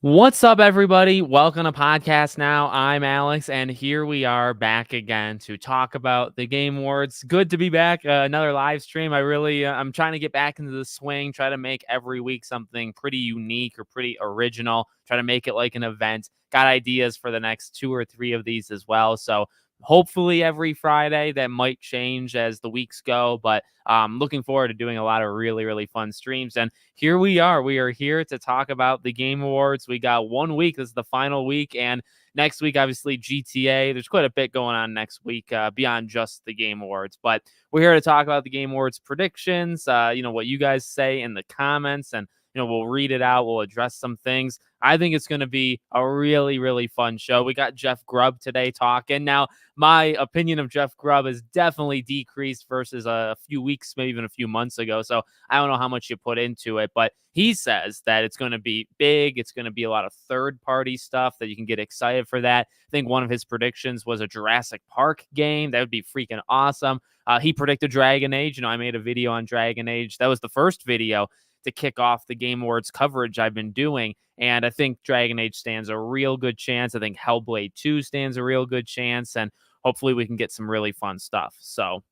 What's up, everybody? Welcome to Podcast Now. I'm Alex, and here we are back again to talk about the Game Awards. Good to be back. Another live stream. I'm trying to get back into the swing, try to make every week something pretty unique or pretty original, try to make it like an event. Got ideas for the next 2 or 3 of these as well. So hopefully every Friday. That might change as the weeks go, but looking forward to doing a lot of really, really fun streams. And here we are. We are here to talk about the Game Awards. We got 1 week. This is the final week. And next week, obviously, GTA. There's quite a bit going on next week beyond just the Game Awards. But we're here to talk about the Game Awards predictions, what you guys say in the comments. And we'll read it out. We'll address some things. I think it's going to be a really, really fun show. We got Jeff Grubb today talking. Now, my opinion of Jeff Grubb has definitely decreased versus a few weeks, maybe even a few months ago. So I don't know how much you put into it, but he says that it's going to be big. It's going to be a lot of third-party stuff that you can get excited for that. I think one of his predictions was a Jurassic Park game. That would be freaking awesome. He predicted Dragon Age. I made a video on Dragon Age. That was the first video to kick off the Game Awards coverage I've been doing. And I think Dragon Age stands a real good chance. I think Hellblade 2 stands a real good chance. And hopefully we can get some really fun stuff. So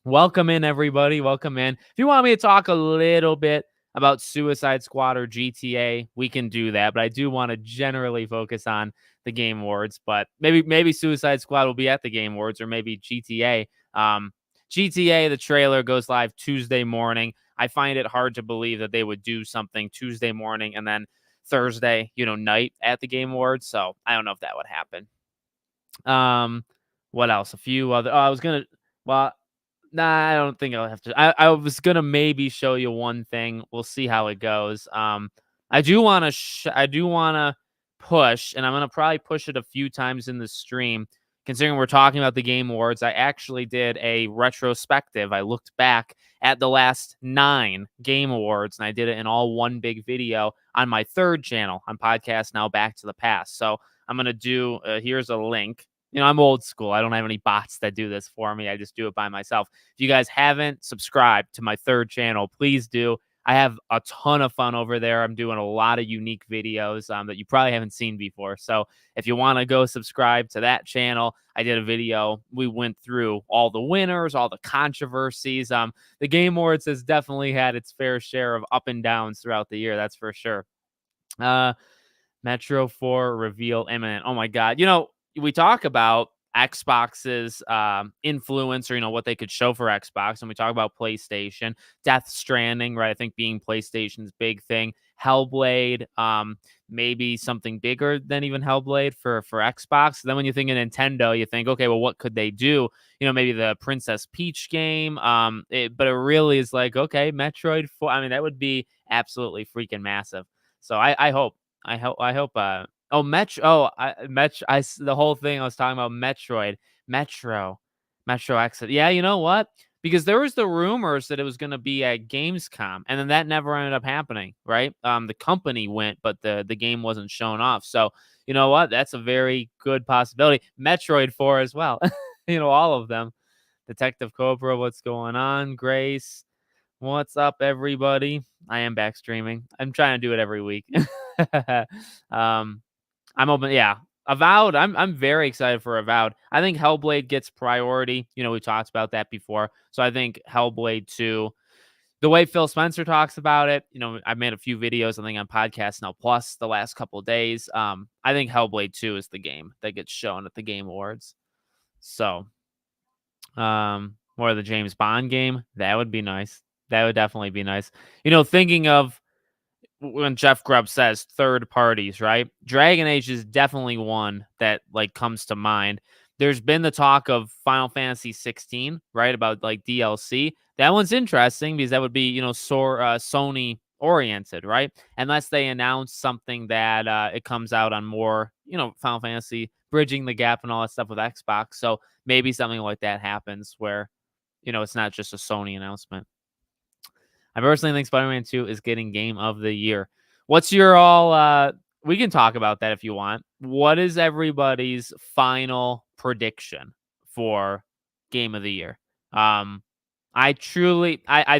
welcome in, everybody. Welcome in. If you want me to talk a little bit about Suicide Squad or GTA, we can do that. But I do want to generally focus on the Game Awards. But maybe Suicide Squad will be at the Game Awards, or maybe GTA. GTA, the trailer goes live Tuesday morning. I find it hard to believe that they would do something Tuesday morning and then Thursday, night at the Game Awards. So I don't know if that would happen. What else? A few other. Well, nah, I don't think I'll have to. I was gonna maybe show you one thing. We'll see how it goes. I do want to push, and I'm gonna probably push it a few times in the stream. Considering we're talking about the Game Awards, I actually did a retrospective. I looked back at the last 9 Game Awards, and I did it in all one big video on my third channel on Podcast Now Back to the Past. So I'm going to do, here's a link. I'm old school. I don't have any bots that do this for me. I just do it by myself. If you guys haven't subscribed to my third channel, please do. I have a ton of fun over there. I'm doing a lot of unique videos that you probably haven't seen before. So if you want to go subscribe to that channel, I did a video. We went through all the winners, all the controversies. The Game Awards has definitely had its fair share of up and downs throughout the year. That's for sure. Metro 4 reveal imminent. Oh my God. We talk about Xbox's influence, or what they could show for Xbox, and we talk about PlayStation. Death Stranding, right? I think being PlayStation's big thing. Hellblade, maybe something bigger than even Hellblade for Xbox. Then when you think of Nintendo, you think, okay, well, what could they do? Maybe the Princess Peach game. But it really is like, okay, Metroid 4. I mean, that would be absolutely freaking massive. So I hope. The whole thing I was talking about Metro Exit. Yeah, you know what? Because there was the rumors that it was going to be at Gamescom, and then that never ended up happening, right? The company went, but the game wasn't shown off. So, you know what? That's a very good possibility. Metroid 4 as well. All of them. Detective Cobra, what's going on? Grace, what's up, everybody? I am back streaming. I'm trying to do it every week. I'm open. Yeah. Avowed. I'm very excited for Avowed. I think Hellblade gets priority. We talked about that before. So I think Hellblade 2, the way Phil Spencer talks about it, I've made a few videos, I think, on Podcast Now Plus the last couple of days. I think Hellblade 2 is the game that gets shown at the Game Awards. So, more of the James Bond game. That would be nice. That would definitely be nice. Thinking of when Jeff Grubb says third parties, right? Dragon Age is definitely one that comes to mind. There's been the talk of Final Fantasy 16, right? About DLC. That one's interesting because that would be, Sony oriented, right? Unless they announce something that it comes out on more, Final Fantasy, bridging the gap and all that stuff with Xbox. So maybe something like that happens where, it's not just a Sony announcement. I personally think Spider-Man 2 is getting Game of the Year. What's your we can talk about that if you want. What is everybody's final prediction for Game of the Year? I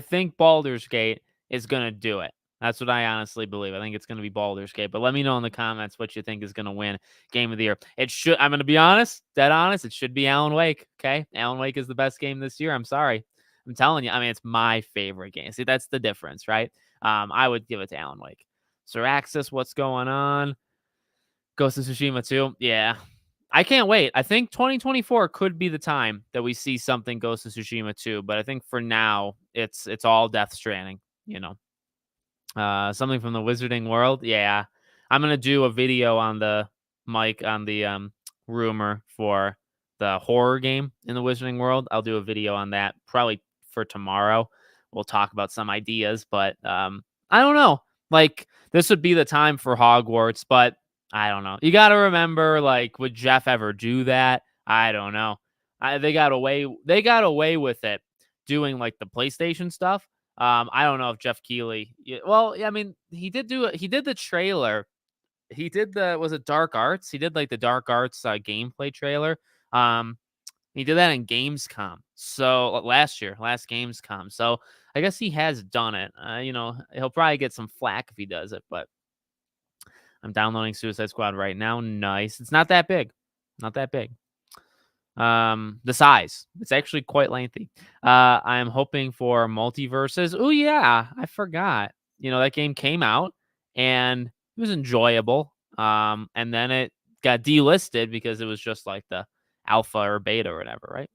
think Baldur's Gate is going to do it. That's what I honestly believe. I think it's going to be Baldur's Gate. But let me know in the comments what you think is going to win Game of the Year. It should. I'm going to be honest, dead honest. It should be Alan Wake. Okay, Alan Wake is the best game this year. I'm sorry. I'm telling you. I mean, it's my favorite game. See, that's the difference, right? I would give it to Alan Wake. Sir Axis, what's going on? Ghost of Tsushima 2. Yeah. I can't wait. I think 2024 could be the time that we see something Ghost of Tsushima 2, but I think for now it's all Death Stranding, you know. Something from the Wizarding World. Yeah. I'm gonna do a video on the mic on the rumor for the horror game in the Wizarding World. I'll do a video on that probably for tomorrow. We'll talk about some ideas, but I don't know. Like this would be the time for Hogwarts, but I don't know. You got to remember, like, would Jeff ever do that? I don't know. They got away. They got away with it doing like the PlayStation stuff. I don't know if Jeff Keighley. Well, yeah, I mean, he did do it. He did the trailer. He did the was it Dark Arts? He did like the Dark Arts gameplay trailer. Um, he did that in Gamescom. So last year, last Gamescom. So I guess he has done it. You know, he'll probably get some flack if he does it, but I'm downloading Suicide Squad right now. Nice. It's not that big. Not that big. The size. It's actually quite lengthy. I am hoping for multiverses. Oh yeah, I forgot. You know, that game came out and it was enjoyable. And then it got delisted because it was just like the alpha or beta or whatever, right?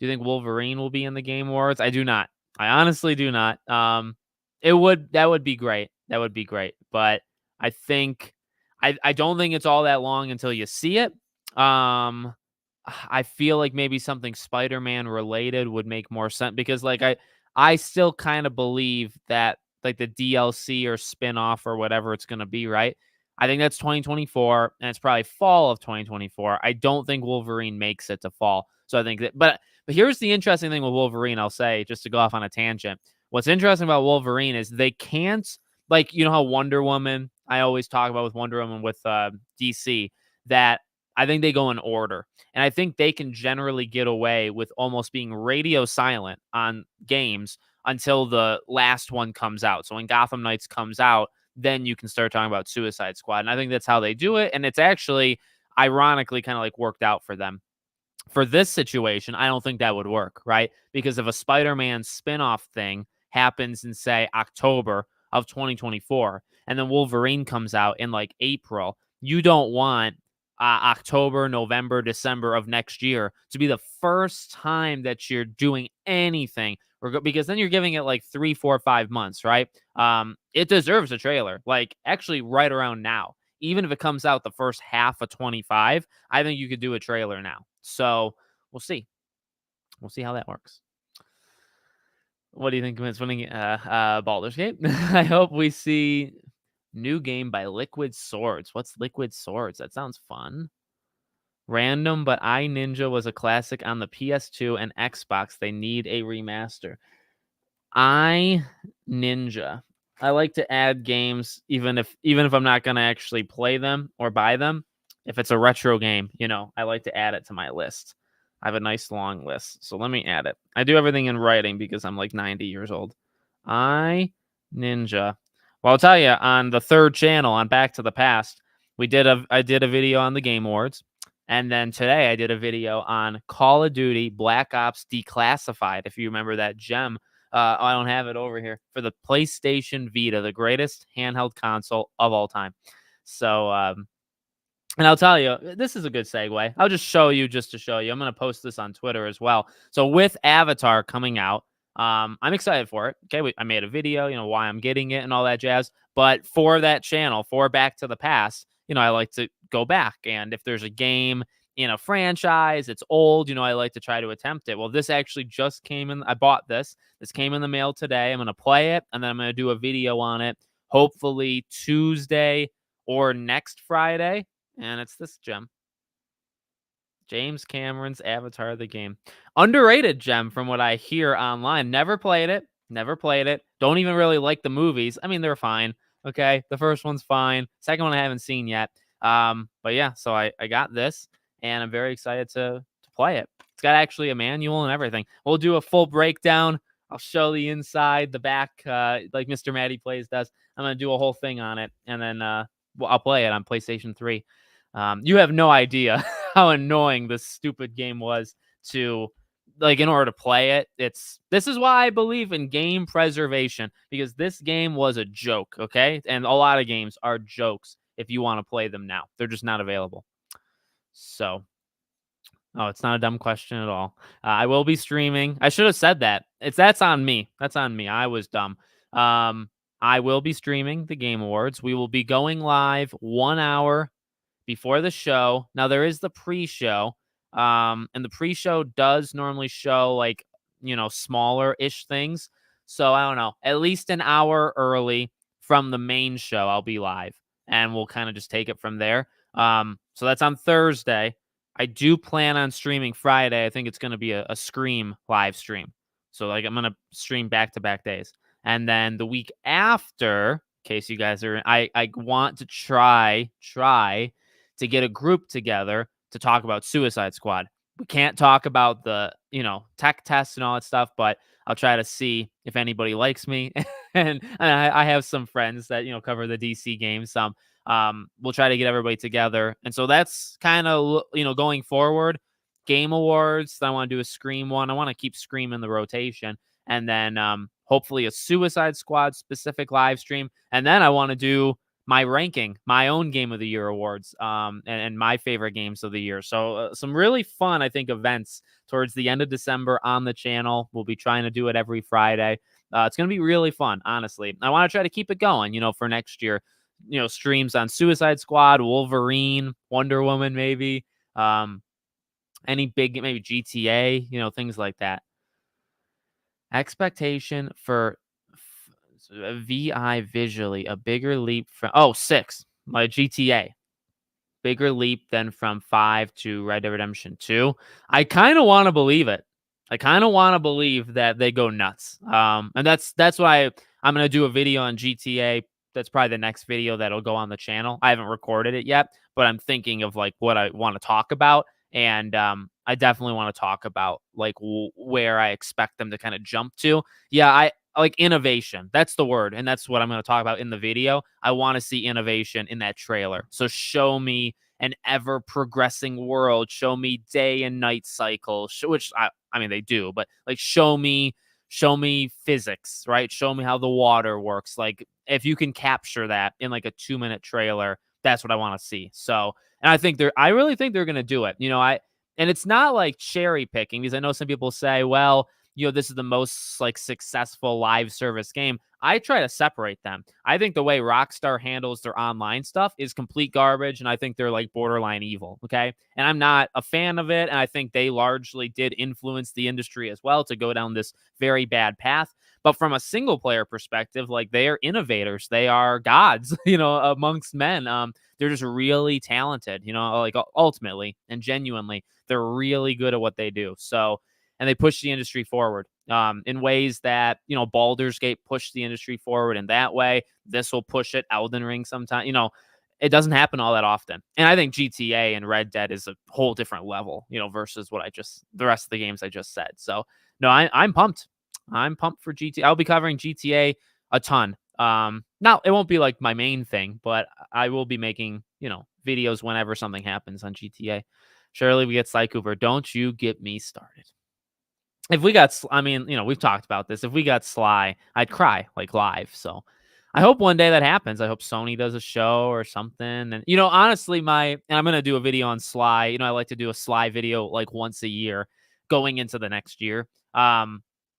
Do you think Wolverine will be in the Game Awards? I do not. I honestly do not. That would be great. That would be great. But I think I don't think it's all that long until you see it. I feel like maybe something Spider-Man related would make more sense because like I still kind of believe that like the DLC or spin-off or whatever it's going to be, right? I think that's 2024 and it's probably fall of 2024. I don't think Wolverine makes it to fall. So I think that but here's the interesting thing with Wolverine, I'll say, just to go off on a tangent. What's interesting about Wolverine is they can't, like, you know how Wonder Woman, I always talk about with Wonder Woman with DC, that I think they go in order. And I think they can generally get away with almost being radio silent on games until the last one comes out. So when Gotham Knights comes out, then you can start talking about Suicide Squad. And I think that's how they do it. And it's actually, ironically, kind of like worked out for them. For this situation, I don't think that would work, right? Because if a Spider-Man spinoff thing happens in, say, October of 2024, and then Wolverine comes out in like April, you don't want October, November, December of next year to be the first time that you're doing anything, because then you're giving it like 3, 4, 5 months, right? It deserves a trailer, like actually right around now. Even if it comes out the first half of 25, I think you could do a trailer now. So we'll see. We'll see how that works. What do you think is winning Baldur's Gate? I hope we see new game by Liquid Swords. What's Liquid Swords? That sounds fun. Random, but I Ninja was a classic on the PS2 and Xbox. They need a remaster. I Ninja. I like to add games even if I'm not going to actually play them or buy them. If it's a retro game, you know, I like to add it to my list. I have a nice long list, so let me add it. I do everything in writing because I'm like 90 years old. I Ninja. Well, I'll tell you, on the third channel on Back to the Past, I did a video on the Game Awards, and then today I did a video on Call of Duty Black Ops Declassified. If you remember that gem, I don't have it over here, for the PlayStation Vita, the greatest handheld console of all time. So, and I'll tell you, this is a good segue. I'll just show you just to show you. I'm going to post this on Twitter as well. So with Avatar coming out, I'm excited for it. Okay, I made a video, you know, why I'm getting it and all that jazz. But for that channel, for Back to the Past, you know, I like to go back. And if there's a game in a franchise, it's old, you know, I like to try to attempt it. Well, this actually just came in. I bought this. This came in the mail today. I'm going to play it, and then I'm going to do a video on it, hopefully Tuesday or next Friday. And it's this gem. James Cameron's Avatar the game. Underrated gem from what I hear online. Never played it. Never played it. Don't even really like the movies. I mean, they're fine. Okay. The first one's fine. Second one I haven't seen yet. But yeah, so I got this and I'm very excited to play it. It's got actually a manual and everything. We'll do a full breakdown I'll show the inside, the back, like Mr. Matty Plays does. I'm gonna do a whole thing on it, and then I'll play it on PlayStation 3. You have no idea how annoying this stupid game was to like in order to play it. This is why I believe in game preservation, because this game was a joke, okay? And a lot of games are jokes if you want to play them now. They're just not available. So, oh, it's not a dumb question at all. I will be streaming. I should have said that. That's on me. That's on me. I was dumb. Um, I will be streaming the Game Awards. We will be going live 1 hour before the show. Now there is the pre-show, and the pre-show does normally show like smaller-ish things. So I don't know, at least an hour early from the main show, I'll be live, and we'll kind of just take it from there. So that's on Thursday. I do plan on streaming Friday. I think it's going to be a Scream live stream. So like I'm going to stream back-to-back days, and then the week after, in case you guys are, I want to try to get a group together to talk about Suicide Squad. We can't talk about the, tech tests and all that stuff, but I'll try to see if anybody likes me. and I have some friends that, cover the DC games. We'll try to get everybody together. And so that's kind of, going forward. Game Awards, I want to do a Scream one. I want to keep Scream in the rotation. And then hopefully a Suicide Squad specific live stream. And then I want to do my ranking, my own Game of the Year awards, and my favorite games of the year. So some really fun, I think, events towards the end of December on the channel. We'll be trying to do it every Friday. It's going to be really fun, honestly. I want to try to keep it going, for next year. Streams on Suicide Squad, Wolverine, Wonder Woman, maybe. Any big, maybe GTA, things like that. Expectation for VI visually, a bigger leap from 6, my GTA. Bigger leap than from 5 to Red Dead Redemption 2. I kind of want to believe it. I kind of want to believe that they go nuts. And that's why I'm going to do a video on GTA. That's probably the next video that'll go on the channel. I haven't recorded it yet, but I'm thinking of like what I want to talk about. And I definitely want to talk about like where I expect them to kind of jump to. Yeah, I like innovation. That's the word. And that's what I'm going to talk about in the video. I want to see innovation in that trailer. So show me an ever progressing world. Show me day and night cycles, which I mean, they do, but like show me physics, right? Show me how the water works. Like if you can capture that in like a 2-minute trailer, that's what I want to see. So, and I really think they're going to do it. And it's not like cherry picking, because I know some people say, well, this is the most like successful live service game. I try to separate them. I think the way Rockstar handles their online stuff is complete garbage, and I think they're like borderline evil, okay? And I'm not a fan of it, and I think they largely did influence the industry as well to go down this very bad path. But from a single player perspective, like they are innovators. They are gods, amongst men. They're just really talented, like ultimately and genuinely, they're really good at what they do. So, and they push the industry forward in ways that, Baldur's Gate pushed the industry forward in that way. This will push it. Elden Ring sometime, it doesn't happen all that often. And I think GTA and Red Dead is a whole different level, versus the rest of the games I just said. So, no, I'm pumped. I'm pumped for GTA. I'll be covering GTA a ton. Now it won't be like my main thing, but I will be making, videos whenever something happens on GTA. Surely we get Sly Cooper. Don't you get me started. If we got, I mean, we've talked about this. If we got Sly, I'd cry like live. So I hope one day that happens. I hope Sony does a show or something. And, honestly, and I'm going to do a video on Sly. I like to do a Sly video like once a year going into the next year.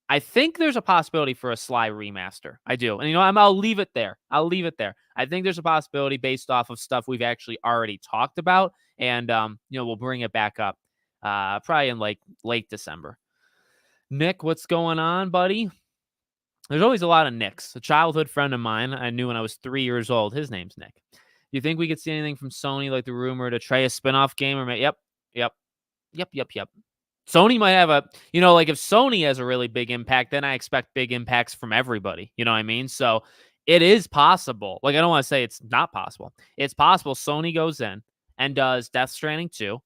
I think there's a possibility for a Sly remaster. I do. And, I'll leave it there. I think there's a possibility based off of stuff we've actually already talked about. And, we'll bring it back up probably in like late December. Nick, what's going on, buddy? There's always a lot of Nicks. A childhood friend of mine I knew when I was 3 years old. His name's Nick. Do you think we could see anything from Sony, like the rumor to try a spinoff game? Yep. Sony might have like if Sony has a really big impact, then I expect big impacts from everybody. You know what I mean? So it is possible. Like, I don't want to say it's not possible. It's possible Sony goes in and does Death Stranding 2,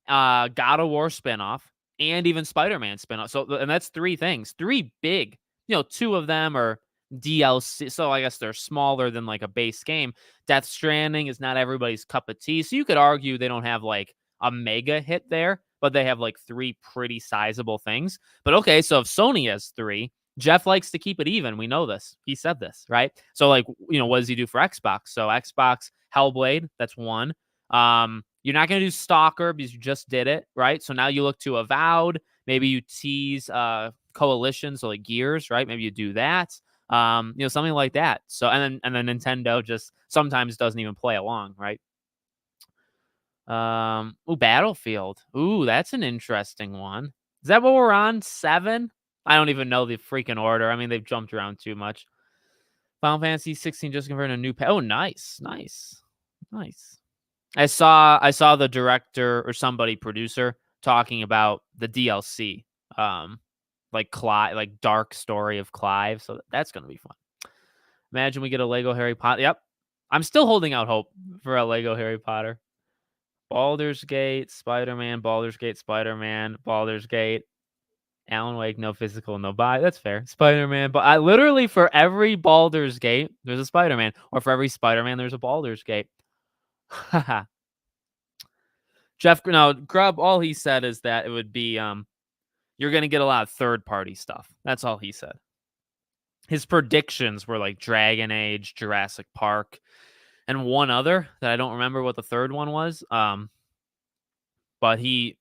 God of War spinoff, and even Spider-Man spinoff. So, and that's 3 things, 3 big 2 of them are DLC. So I guess they're smaller than like a base game. Death Stranding is not everybody's cup of tea. So you could argue they don't have like a mega hit there, but they have like 3 pretty sizable things. But okay, so if Sony has 3, Jeff likes to keep it even. We know this. He said this, right? So like, what does he do for Xbox? So Xbox Hellblade, that's 1. You're not going to do Stalker because you just did it, right? So now you look to Avowed. Maybe you tease Coalition, so like Gears, right? Maybe you do that. Something like that. So and then Nintendo just sometimes doesn't even play along, right? Battlefield. Ooh, that's an interesting one. Is that what we're on? 7? I don't even know the freaking order. I mean, they've jumped around too much. Final Fantasy 16 just converted a new Oh, nice. I saw the director or somebody producer talking about the DLC. Like Clive, like Dark Story of Clive. So that's gonna be fun. Imagine we get a Lego Harry Potter. Yep. I'm still holding out hope for a Lego Harry Potter. Baldur's Gate, Spider-Man, Baldur's Gate, Spider-Man, Baldur's Gate, Alan Wake, no physical, no buy. That's fair. Spider-Man, but I literally for every Baldur's Gate, there's a Spider-Man, or for every Spider-Man, there's a Baldur's Gate. Jeff, no, Grubb, all he said is that it would be you're gonna get a lot of third-party stuff. That's all he said. His predictions were like Dragon Age, Jurassic Park, and one other that I don't remember what the third one was. But he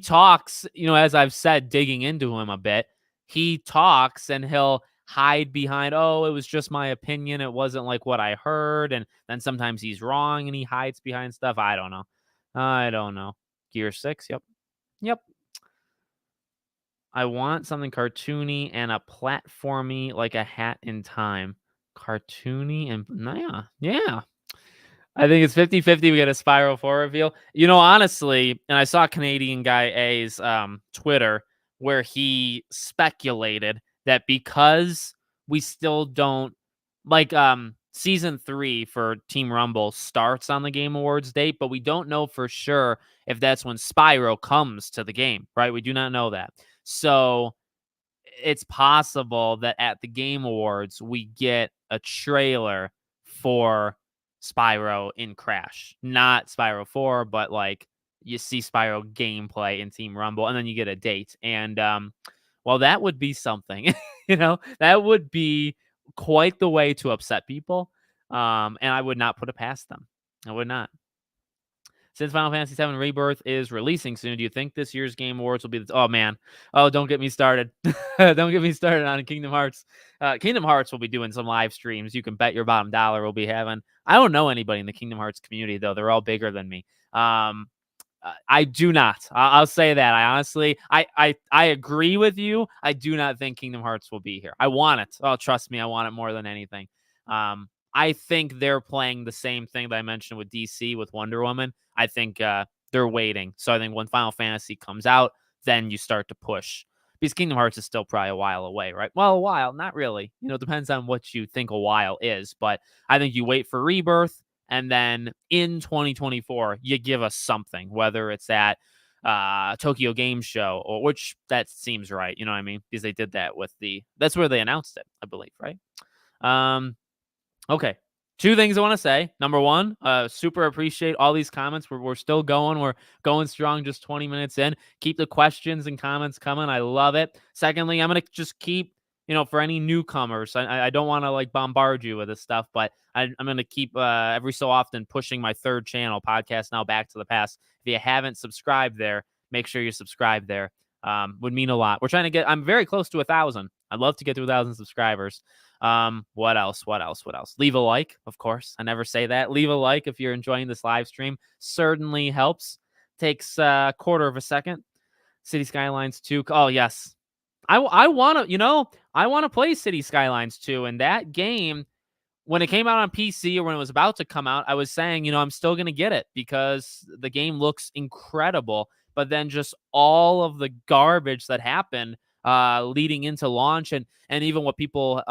talks, as I've said, digging into him a bit, he talks and he'll hide behind, oh, it was just my opinion. It wasn't like what I heard. And then sometimes he's wrong and he hides behind stuff. I don't know. Gear 6. Yep. Yep. I want something cartoony and a platformy like a Hat in Time. Cartoony and yeah. I think it's 50-50. We get a Spiral 4 reveal. Honestly, and I saw Canadian guy A's Twitter where he speculated that because we still don't like season 3 for Team Rumble starts on the Game Awards date, but we don't know for sure if that's when Spyro comes to the game, right? We do not know that. So it's possible that at the Game Awards we get a trailer for Spyro in Crash. Not Spyro 4, but like you see Spyro gameplay in Team Rumble and then you get a date. And that would be something. That would be quite the way to upset people. And I would not put it past them. I would not. Since Final Fantasy VII Rebirth is releasing soon, do you think this year's Game Awards will be oh man. Oh, don't get me started. Don't get me started on Kingdom Hearts. Kingdom Hearts will be doing some live streams. You can bet your bottom dollar we'll be having. I don't know anybody in the Kingdom Hearts community, though. They're all bigger than me. I do not. I'll say that. I honestly, I agree with you. I do not think Kingdom Hearts will be here. I want it. Oh, trust me, I want it more than anything. I think they're playing the same thing that I mentioned with DC with Wonder Woman. I think they're waiting. So I think when Final Fantasy comes out, then you start to push. Because Kingdom Hearts is still probably a while away, right? Well, a while, not really. It depends on what you think a while is. But I think you wait for Rebirth, and then in 2024, you give us something, whether it's at Tokyo Game Show, or which that seems right. You know what I mean? Because they did that with that's where they announced it, I believe, right? Okay. 2 things I want to say. Number 1, super appreciate all these comments. We're still going. We're going strong just 20 minutes in. Keep the questions and comments coming. I love it. Secondly, I'm going to just keep, for any newcomers, I don't want to like bombard you with this stuff, but I'm going to keep every so often pushing my 3rd channel, Podcast Now Back to the Past. If you haven't subscribed there, make sure you subscribe there. Would mean a lot. We're trying to I'm very close to 1,000. I'd love to get to 1,000 subscribers. What else? Leave a like, of course. I never say that. Leave a like if you're enjoying this live stream. Certainly helps. Takes a quarter of a second. City Skylines 2. Oh, yes. I want to play City Skylines 2, and that game, when it came out on PC or when it was about to come out, I was saying, I'm still going to get it because the game looks incredible. But then just all of the garbage that happened leading into launch and even what people,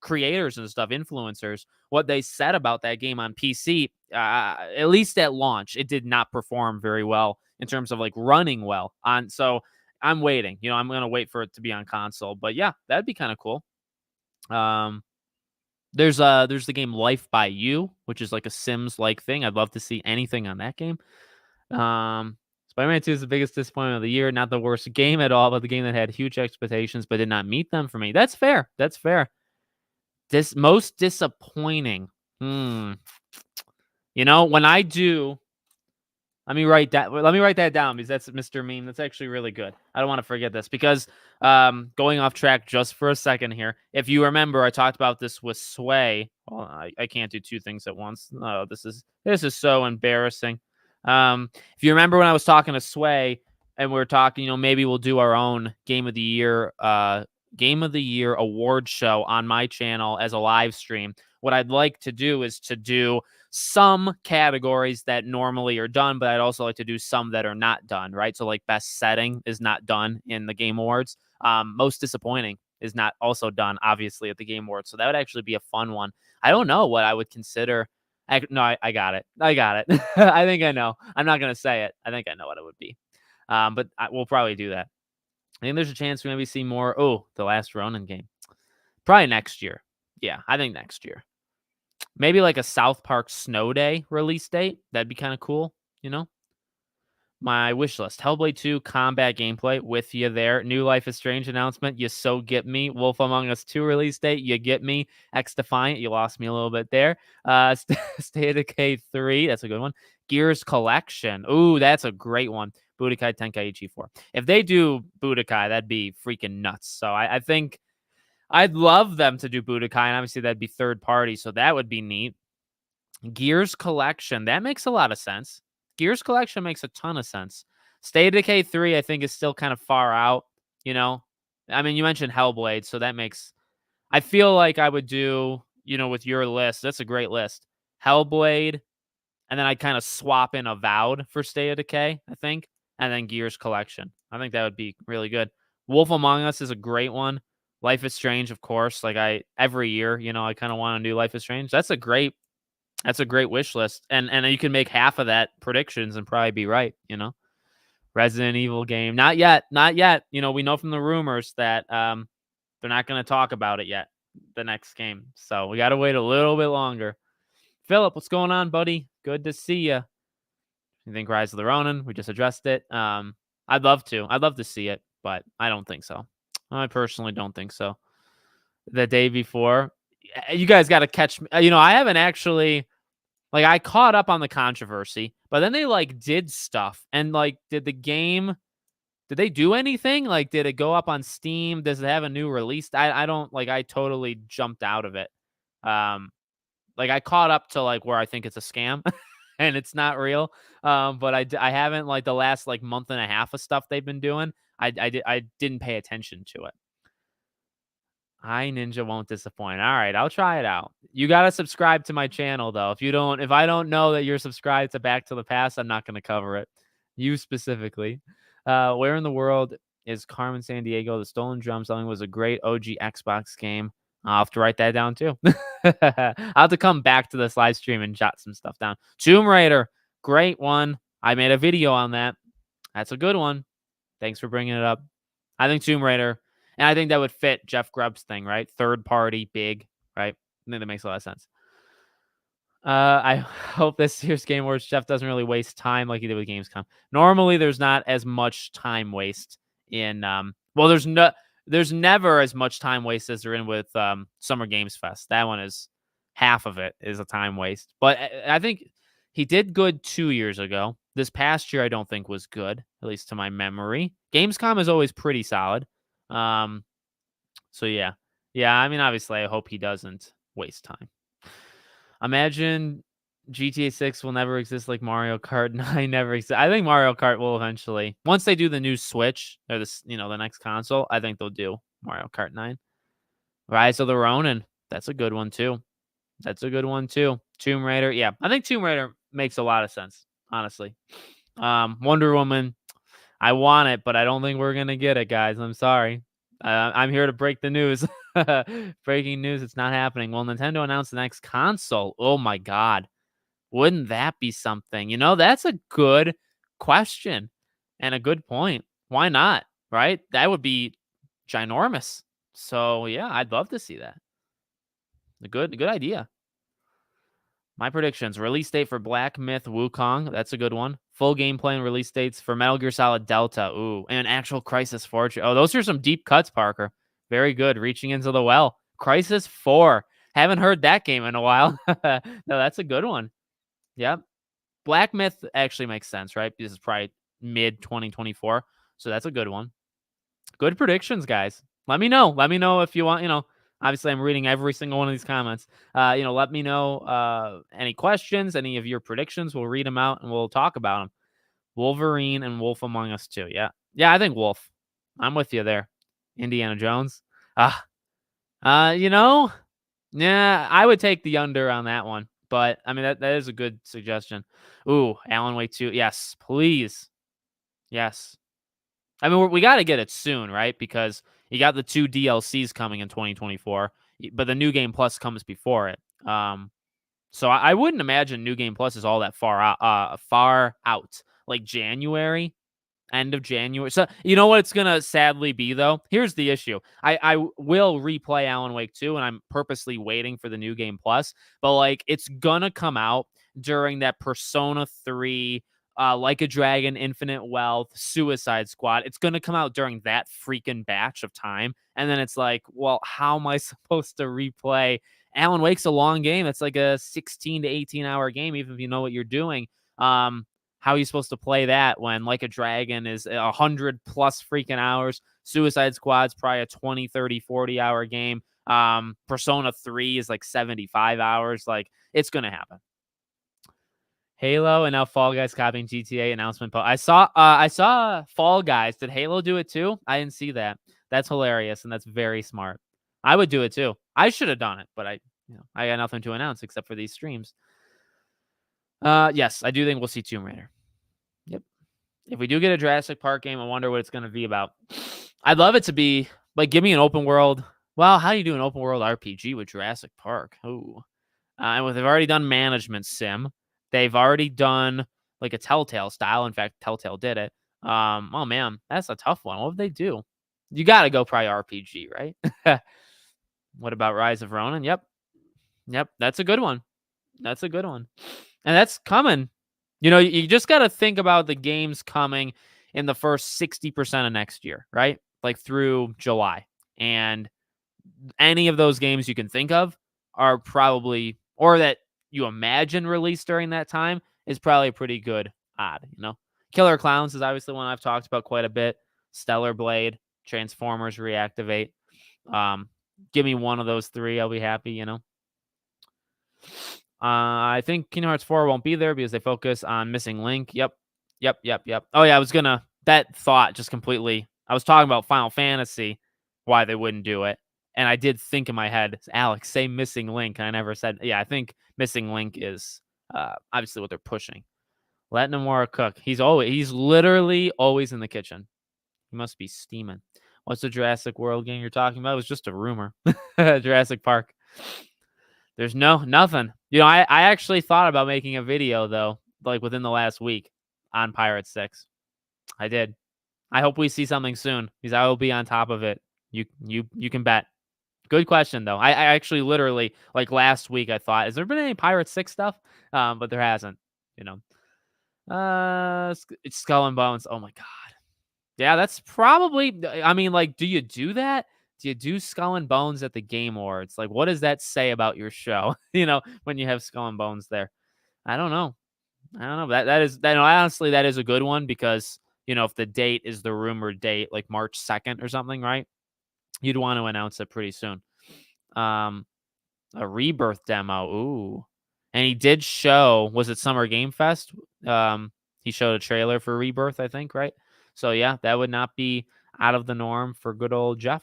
creators and stuff, influencers, what they said about that game on PC, at least at launch, it did not perform very well in terms of like running well on. So I'm waiting. I'm gonna wait for it to be on console. But yeah, that'd be kind of cool. Um, there's the game Life by You, which is like a Sims like thing. I'd love to see anything on that game. Um, Spider-Man 2 is the biggest disappointment of the year. Not the worst game at all, but the game that had huge expectations but did not meet them for me. That's fair. That's fair. This most disappointing. Hmm. When I do, let me write that down because that's Mr. Meme. That's actually really good. I don't want to forget this because going off track just for a second here. If you remember, I talked about this with Sway. Well, I can't do two things at once. No, this is so embarrassing. If you remember when I was talking to Sway and we were talking, maybe we'll do our own Game of the Year award show on my channel as a live stream. What I'd like to do is to do some categories that normally are done, but I'd also like to do some that are not done, right? So like best setting is not done in the Game Awards. Most disappointing is not also done, obviously, at the Game Awards. So that would actually be a fun one. I don't know what I would consider. No, I got it. I got it. I think I know. I'm not going to say it. I think I know what it would be. But we'll probably do that. I think there's a chance we maybe see more. Oh, the last Ronin game. Probably next year. Yeah, I think next year. Maybe like a South Park Snow Day release date. That'd be kind of cool, My wish list: Hellblade 2 combat gameplay with you there. New Life is Strange announcement. You so get me. Wolf Among Us 2 release date. You get me. X Defiant. You lost me a little bit there. State of Decay 3. That's a good one. Gears Collection. Ooh, that's a great one. Budokai Tenkaichi 4. If they do Budokai, that'd be freaking nuts. So I think I'd love them to do Budokai, and obviously that'd be third party, so that would be neat. Gears Collection, that makes a lot of sense. Gears Collection makes a ton of sense. State of Decay 3, I think, is still kind of far out, I mean, you mentioned Hellblade, so that makes... I feel like I would do, with your list, that's a great list. Hellblade, and then I'd kind of swap in Avowed for State of Decay, I think, and then Gears Collection. I think that would be really good. Wolf Among Us is a great one. Life is Strange, of course. Like every year, I kind of want to do Life is Strange. That's a great wish list. And you can make half of that predictions and probably be right, Resident Evil game. Not yet. Not yet. We know from the rumors that they're not going to talk about it yet, the next game. So we got to wait a little bit longer. Philip, what's going on, buddy? Good to see you. You think Rise of the Ronin? We just addressed it. I'd love to. I'd love to see it, but I don't think so. I personally don't think so. The day before, you guys got to catch me. I haven't actually, I caught up on the controversy, but then they did stuff and did they do anything? Did it go up on Steam? Does it have a new release? I don't I totally jumped out of it. I caught up to where I think it's a scam and it's not real. But I haven't the last month and a half of stuff they've been doing. I didn't pay attention to it. I Ninja won't disappoint. All right, I'll try it out. You got to subscribe to my channel though. If I don't know that you're subscribed to Back to the Past, I'm not going to cover it. You specifically. Where in the world is Carmen Sandiego? The Stolen Drum Selling was a great OG Xbox game. I'll have to write that down too. I'll have to come back to this live stream and jot some stuff down. Tomb Raider, great one. I made a video on that. That's a good one. Thanks for bringing it up. I think Tomb Raider, and I think that would fit Jeff Grubb's thing, right? Third party, big, right? I think that makes a lot of sense. I hope this year's Game Awards, Jeff doesn't really waste time like he did with Gamescom. Normally, there's not as much time waste in. Well, there's never as much time waste as there in with Summer Games Fest. That one is half of it is a time waste. But I think he did good 2 years ago. This past year, I don't think was good, at least to my memory. Gamescom is always pretty solid. So yeah. I mean, obviously, I hope he doesn't waste time. Imagine GTA 6 will never exist like Mario Kart 9 never exists. I think Mario Kart will eventually. Once they do the new Switch or the next console, I think they'll do Mario Kart 9. Rise of the Ronin. That's a good one too. Tomb Raider. Yeah, I think Tomb Raider makes a lot of sense, honestly. Wonder Woman. I want it, but I don't think we're going to get it, guys. I'm sorry. I'm here to break the news. Breaking news, it's not happening. Will Nintendo announce the next console? Oh my God. Wouldn't that be something? That's a good question and a good point. Why not? right? That would be ginormous. So yeah, I'd love to see that. A good idea. My predictions: release date for Black Myth Wukong. That's a good one. Full gameplay and release dates for Metal Gear Solid Delta. Ooh, and actual Crisis 4. Oh, those are some deep cuts, Parker. Very good. Reaching into the well. Crisis 4. Haven't heard that game in a while. No, that's a good one. Yep. Black Myth actually makes sense, right? This is probably mid 2024. So that's a good one. Good predictions, guys. Let me know. Let me know if you want, obviously I'm reading every single one of these comments. Let me know any questions, any of your predictions. We'll read them out and we'll talk about them. Wolverine and Wolf Among Us too. Yeah. Yeah, I think Wolf. I'm with you there. Indiana Jones. Ah, you know, yeah, I would take the under on that one. But I mean that is a good suggestion. Ooh, Alan Wake 2. Yes, please. Yes. I mean, we got to get it soon, right? Because you got the 2 DLCs coming in 2024, but the New Game Plus comes before it. So I wouldn't imagine New Game Plus is all that far out. Far out, like January, end of January. So you know what it's gonna sadly be though. Here's the issue. I will replay Alan Wake 2, and I'm purposely waiting for the New Game Plus. But like, it's gonna come out during that Persona 3, Like a Dragon, Infinite Wealth, Suicide Squad. It's gonna come out during that freaking batch of time, and then it's like, well, how am I supposed to replay? Alan Wake's a long game. It's like a 16 to 18-hour game, even if you know what you're doing. How are you supposed to play that when Like a Dragon is 100 plus freaking hours? Suicide Squad's probably a 20, 30, 40-hour game. Persona 3 is like 75 hours. Like, it's going to happen. Halo and now Fall Guys copying GTA announcement. I saw Fall Guys. Did Halo do it too? I didn't see that. That's hilarious and that's very smart. I would do it too. I should have done it, but I got nothing to announce except for these streams. Yes, I do think we'll see Tomb Raider. Yep. If we do get a Jurassic Park game, I wonder what it's going to be about. I'd love it to be like, give me an open world. Well, how do you do an open world RPG with Jurassic Park? Oh, they've already done management sim. They've already done like a Telltale style. In fact, Telltale did it. Oh man, that's a tough one. What would they do? You got to go probably RPG, right? What about Rise of Ronin? Yep. That's a good one. That's a good one. And that's coming. You just got to think about the games coming in the first 60% of next year, right? Like through July. And any of those games you can think of are probably, or that you imagine released during that time, is probably a pretty good odd, Killer Clowns is obviously one I've talked about quite a bit. Stellar Blade, Transformers Reactivate. Give me one of those three. I'll be happy, I think Kingdom Hearts 4 won't be there because they focus on Missing Link. Yep. Oh yeah, that thought just completely, I was talking about Final Fantasy, why they wouldn't do it. And I did think in my head, Alex, say Missing Link. And I never said, yeah, I think Missing Link is obviously what they're pushing. Let Nomura cook. He's literally always in the kitchen. He must be steaming. What's the Jurassic World game you're talking about? It was just a rumor. Jurassic Park. There's nothing. I actually thought about making a video though, like within the last week on Pirate 6. I did. I hope we see something soon because I will be on top of it. You can bet. Good question though. I actually literally, like last week, I thought, has there been any Pirate 6 stuff? But there hasn't. It's Skull and Bones. Oh my god. Yeah, that's probably. I mean, like, do you do that? Do you do Skull and Bones at the Game Awards? Like, what does that say about your show? When you have Skull and Bones there. I don't know. Honestly, that is a good one because if the date is the rumored date, like March 2nd or something, right? You'd want to announce it pretty soon. A Rebirth demo. Ooh. And he did show, was it Summer Game Fest? He showed a trailer for Rebirth, I think, right? So yeah, that would not be out of the norm for good old Jeff.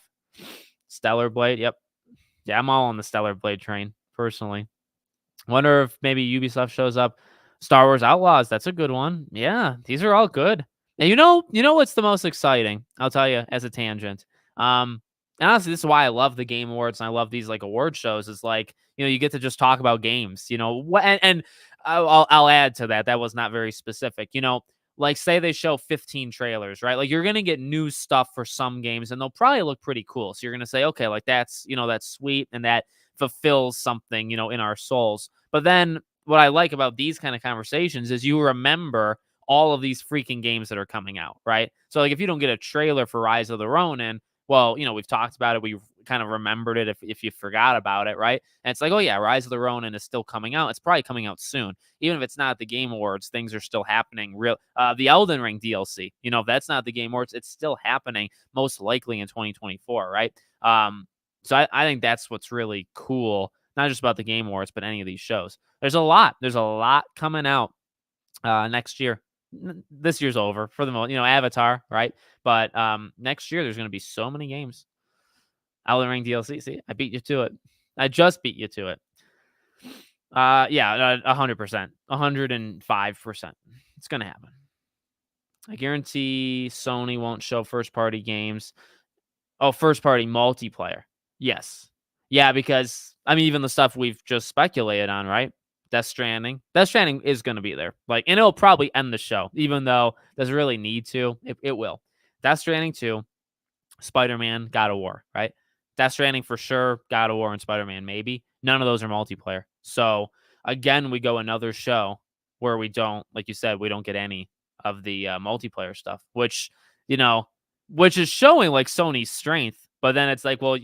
Stellar Blade, yep. Yeah, I'm all on the Stellar Blade train, personally. Wonder if maybe Ubisoft shows up. Star Wars Outlaws, that's a good one. Yeah, these are all good. And you know what's the most exciting? I'll tell you as a tangent. And honestly, this is why I love the Game Awards and I love these like award shows. Is like, you get to just talk about games. And I'll add to that. That was not very specific. like say they show 15 trailers, right? Like you're going to get new stuff for some games and they'll probably look pretty cool. So you're going to say, okay, like that's, that's sweet and that fulfills something, in our souls. But then what I like about these kind of conversations is you remember all of these freaking games that are coming out, right? So like if you don't get a trailer for Rise of the Ronin, well, we've talked about it. We've kind of remembered it if you forgot about it, right? And it's like, oh yeah, Rise of the Ronin is still coming out. It's probably coming out soon. Even if it's not at the Game Awards, things are still happening. The Elden Ring DLC, if that's not the Game Awards, it's still happening most likely in 2024, right? So I think that's what's really cool, not just about the Game Awards, but any of these shows. There's a lot coming out next year. This year's over for the most, Avatar, right? But next year there's going to be so many games. Elden Ring DLC. See, I beat you to it. I just beat you to it. Yeah, 100%, 105%. It's gonna happen. I guarantee Sony won't show first-party games. Oh, first-party multiplayer. Yes. Yeah, because even the stuff we've just speculated on, right? Death Stranding. Death Stranding is going to be there. Like, and it'll probably end the show, even though it doesn't really need to. It will. Death Stranding 2, Spider-Man, God of War, right? Death Stranding for sure, God of War and Spider-Man maybe. None of those are multiplayer. So again, we go another show where we don't, like you said, we don't get any of the multiplayer stuff, which is showing like Sony's strength. But then it's like, well,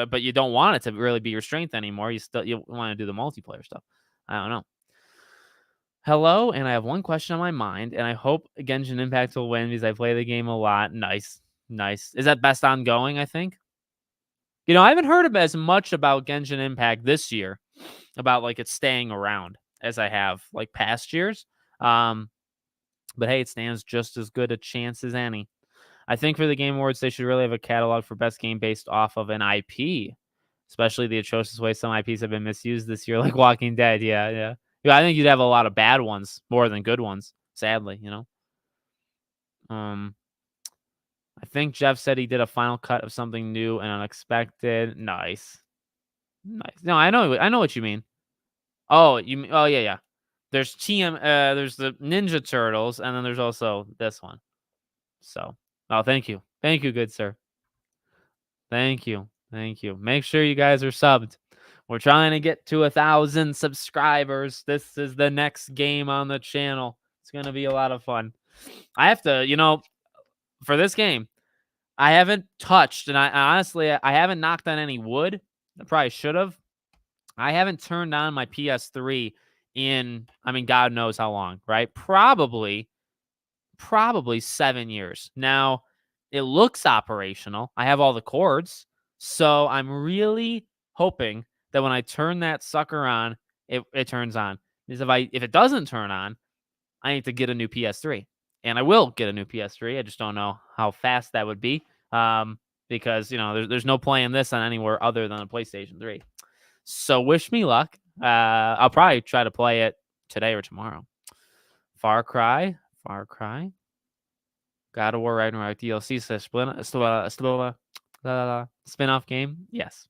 but you don't want it to really be your strength anymore. You want to do the multiplayer stuff. I don't know. Hello, and I have one question on my mind, and I hope Genshin Impact will win because I play the game a lot. Nice. Is that best ongoing, I think? I haven't heard as much about Genshin Impact this year, about like it staying around as I have like past years. But hey, it stands just as good a chance as any. I think for the Game Awards, they should really have a catalog for best game based off of an IP, especially the atrocious way some IPs have been misused this year, like Walking Dead. Yeah. I think you'd have a lot of bad ones more than good ones, sadly, I think Jeff said he did a final cut of something new and unexpected. Nice. No, I know what you mean. Oh, yeah. There's there's the Ninja Turtles, and then there's also this one. So, thank you, good sir. Thank you. Make sure you guys are subbed. We're trying to get to 1,000 subscribers. This is the next game on the channel. It's gonna be a lot of fun. I have to, for this game, I haven't touched, and I honestly, I haven't knocked on any wood. I probably should have. I haven't turned on my PS3 in, God knows how long, right? Probably 7 years. Now, it looks operational. I have all the cords. So I'm really hoping that when I turn that sucker on, it turns on. Because if it doesn't turn on, I need to get a new PS3. And I will get a new PS3. I just don't know how fast that would be. Because, there's no playing this on anywhere other than a PlayStation 3. So wish me luck. I'll probably try to play it today or tomorrow. Far Cry. God of War Ragnarok DLC spin-off game. Yes.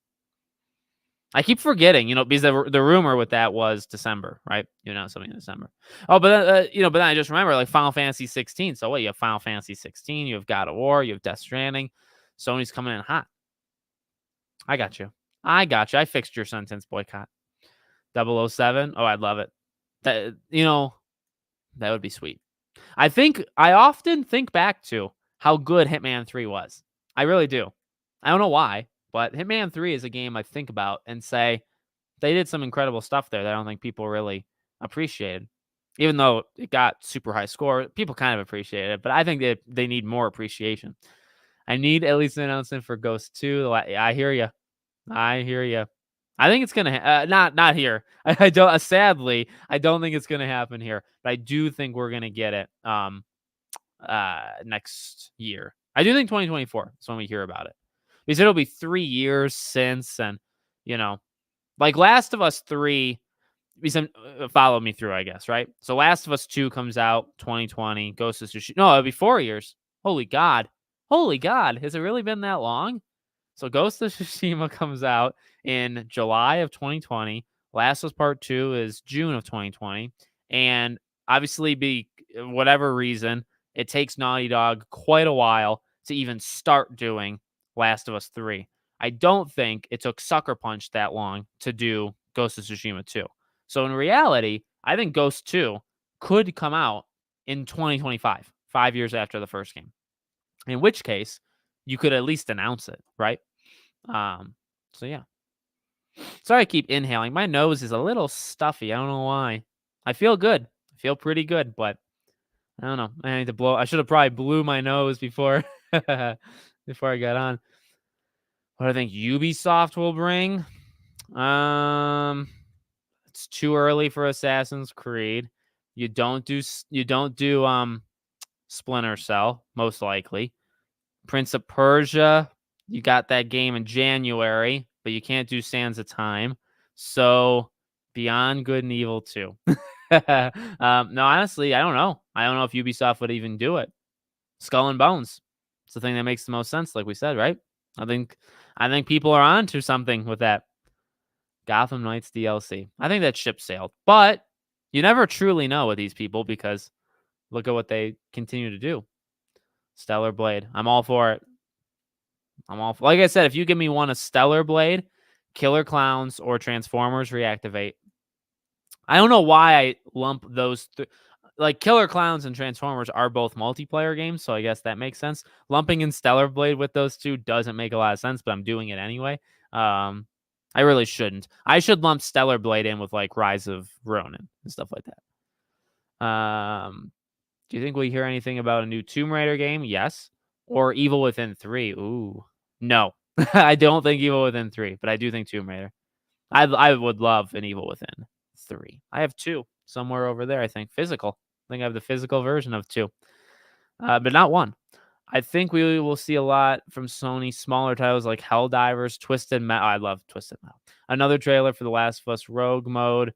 I keep forgetting, because the rumor with that was December, right? Something in December. Oh, but then I just remember like Final Fantasy 16. So wait, you have Final Fantasy 16, you have God of War, you have Death Stranding. Sony's coming in hot. I got you. I fixed your sentence, boycott. 007. Oh, I'd love it. That that would be sweet. I often think back to how good Hitman 3 was. I really do. I don't know why, but Hitman 3 is a game I think about and say they did some incredible stuff there that I don't think people really appreciated. Even though it got super high score, people kind of appreciated it, but I think they need more appreciation. I need at least an announcement for Ghost 2. I hear you. I think it's gonna not here. I don't. Sadly, I don't think it's gonna happen here. But I do think we're gonna get it next year. I do think 2024 is when we hear about it. Because it'll be 3 years since, and like Last of Us 3. Follow me through, I guess, right? So Last of Us 2 comes out 2020. Ghost of Tsushima. No, it'll be 4 years. Holy God, has it really been that long? So Ghost of Tsushima comes out in July of 2020. Last of Us Part 2 is June of 2020. And obviously whatever reason, it takes Naughty Dog quite a while to even start doing Last of Us 3. I don't think it took Sucker Punch that long to do Ghost of Tsushima 2. So in reality, I think Ghost 2 could come out in 2025, 5 years after the first game. In which case, you could at least announce it, right? So yeah. Sorry I keep inhaling. My nose is a little stuffy. I don't know why. I feel good. I feel pretty good, but I don't know. I need to blow. I should have probably blew my nose before before I got on. What do I think Ubisoft will bring? It's too early for Assassin's Creed. You don't do Splinter Cell, most likely. Prince of Persia, you got that game in January, but you can't do Sands of Time. So Beyond Good and Evil 2. No, honestly, I don't know. I don't know if Ubisoft would even do it. Skull and Bones. It's the thing that makes the most sense, like we said, right? I think people are onto something with that. Gotham Knights DLC. I think that ship sailed. But you never truly know with these people because look at what they continue to do. Stellar Blade. I'm all for it. Like I said, if you give me one of Stellar Blade, Killer Clowns, or Transformers Reactivate. I don't know why I lump those like Killer Clowns and Transformers are both multiplayer games, so I guess that makes sense. Lumping in Stellar Blade with those two doesn't make a lot of sense, but I'm doing it anyway. I really shouldn't. I should lump Stellar Blade in with like Rise of Ronin and stuff like that. Do you think we hear anything about a new Tomb Raider game? Yes. Or Evil Within 3? Ooh. No. I don't think Evil Within 3, but I do think Tomb Raider. I would love an Evil Within 3. I have 2 somewhere over there, I think. Physical. I think I have the physical version of 2. But not 1. I think we will see a lot from Sony, smaller titles like Helldivers, Twisted Metal. I love Twisted Metal. Another trailer for The Last of Us Rogue Mode,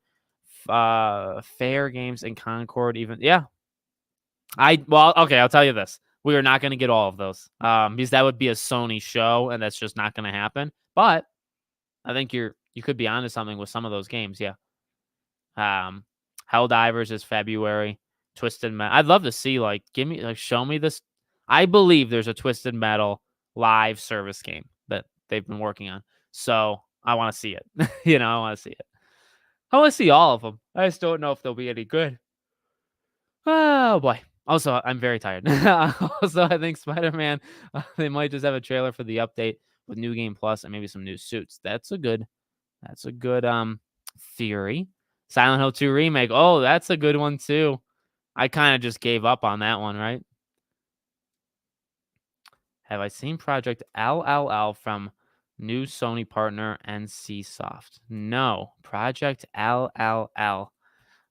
Fair Games, and Concord even. Yeah. Okay, I'll tell you this. We are not going to get all of those because that would be a Sony show, and that's just not going to happen. But I think you could be onto something with some of those games. Yeah. Helldivers is February. Twisted Metal. I'd love to see show me this. I believe there's a Twisted Metal live service game that they've been working on. So I want to see it. I want to see it. I want to see all of them. I just don't know if they'll be any good. Oh boy. Also, I'm very tired. Also, I think Spider-Man, they might just have a trailer for the update with New Game Plus and maybe some new suits. That's a good theory. Silent Hill 2 remake. Oh, that's a good one too. I kind of just gave up on that one, right? Have I seen Project LLL from new Sony partner NCSoft? No. Project LLL.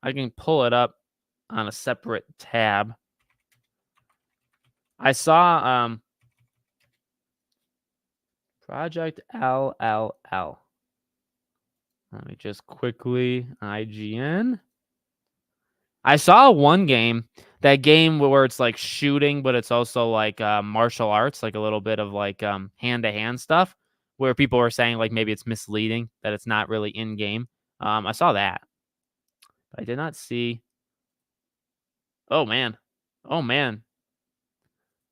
I can pull it up on a separate tab. I saw Project LLL. Let me just quickly IGN. I saw one game, that game where it's like shooting, but it's also like martial arts, like a little bit of like hand-to-hand stuff, where people were saying like maybe it's misleading, that it's not really in-game. I saw that. But I did not see. Oh man.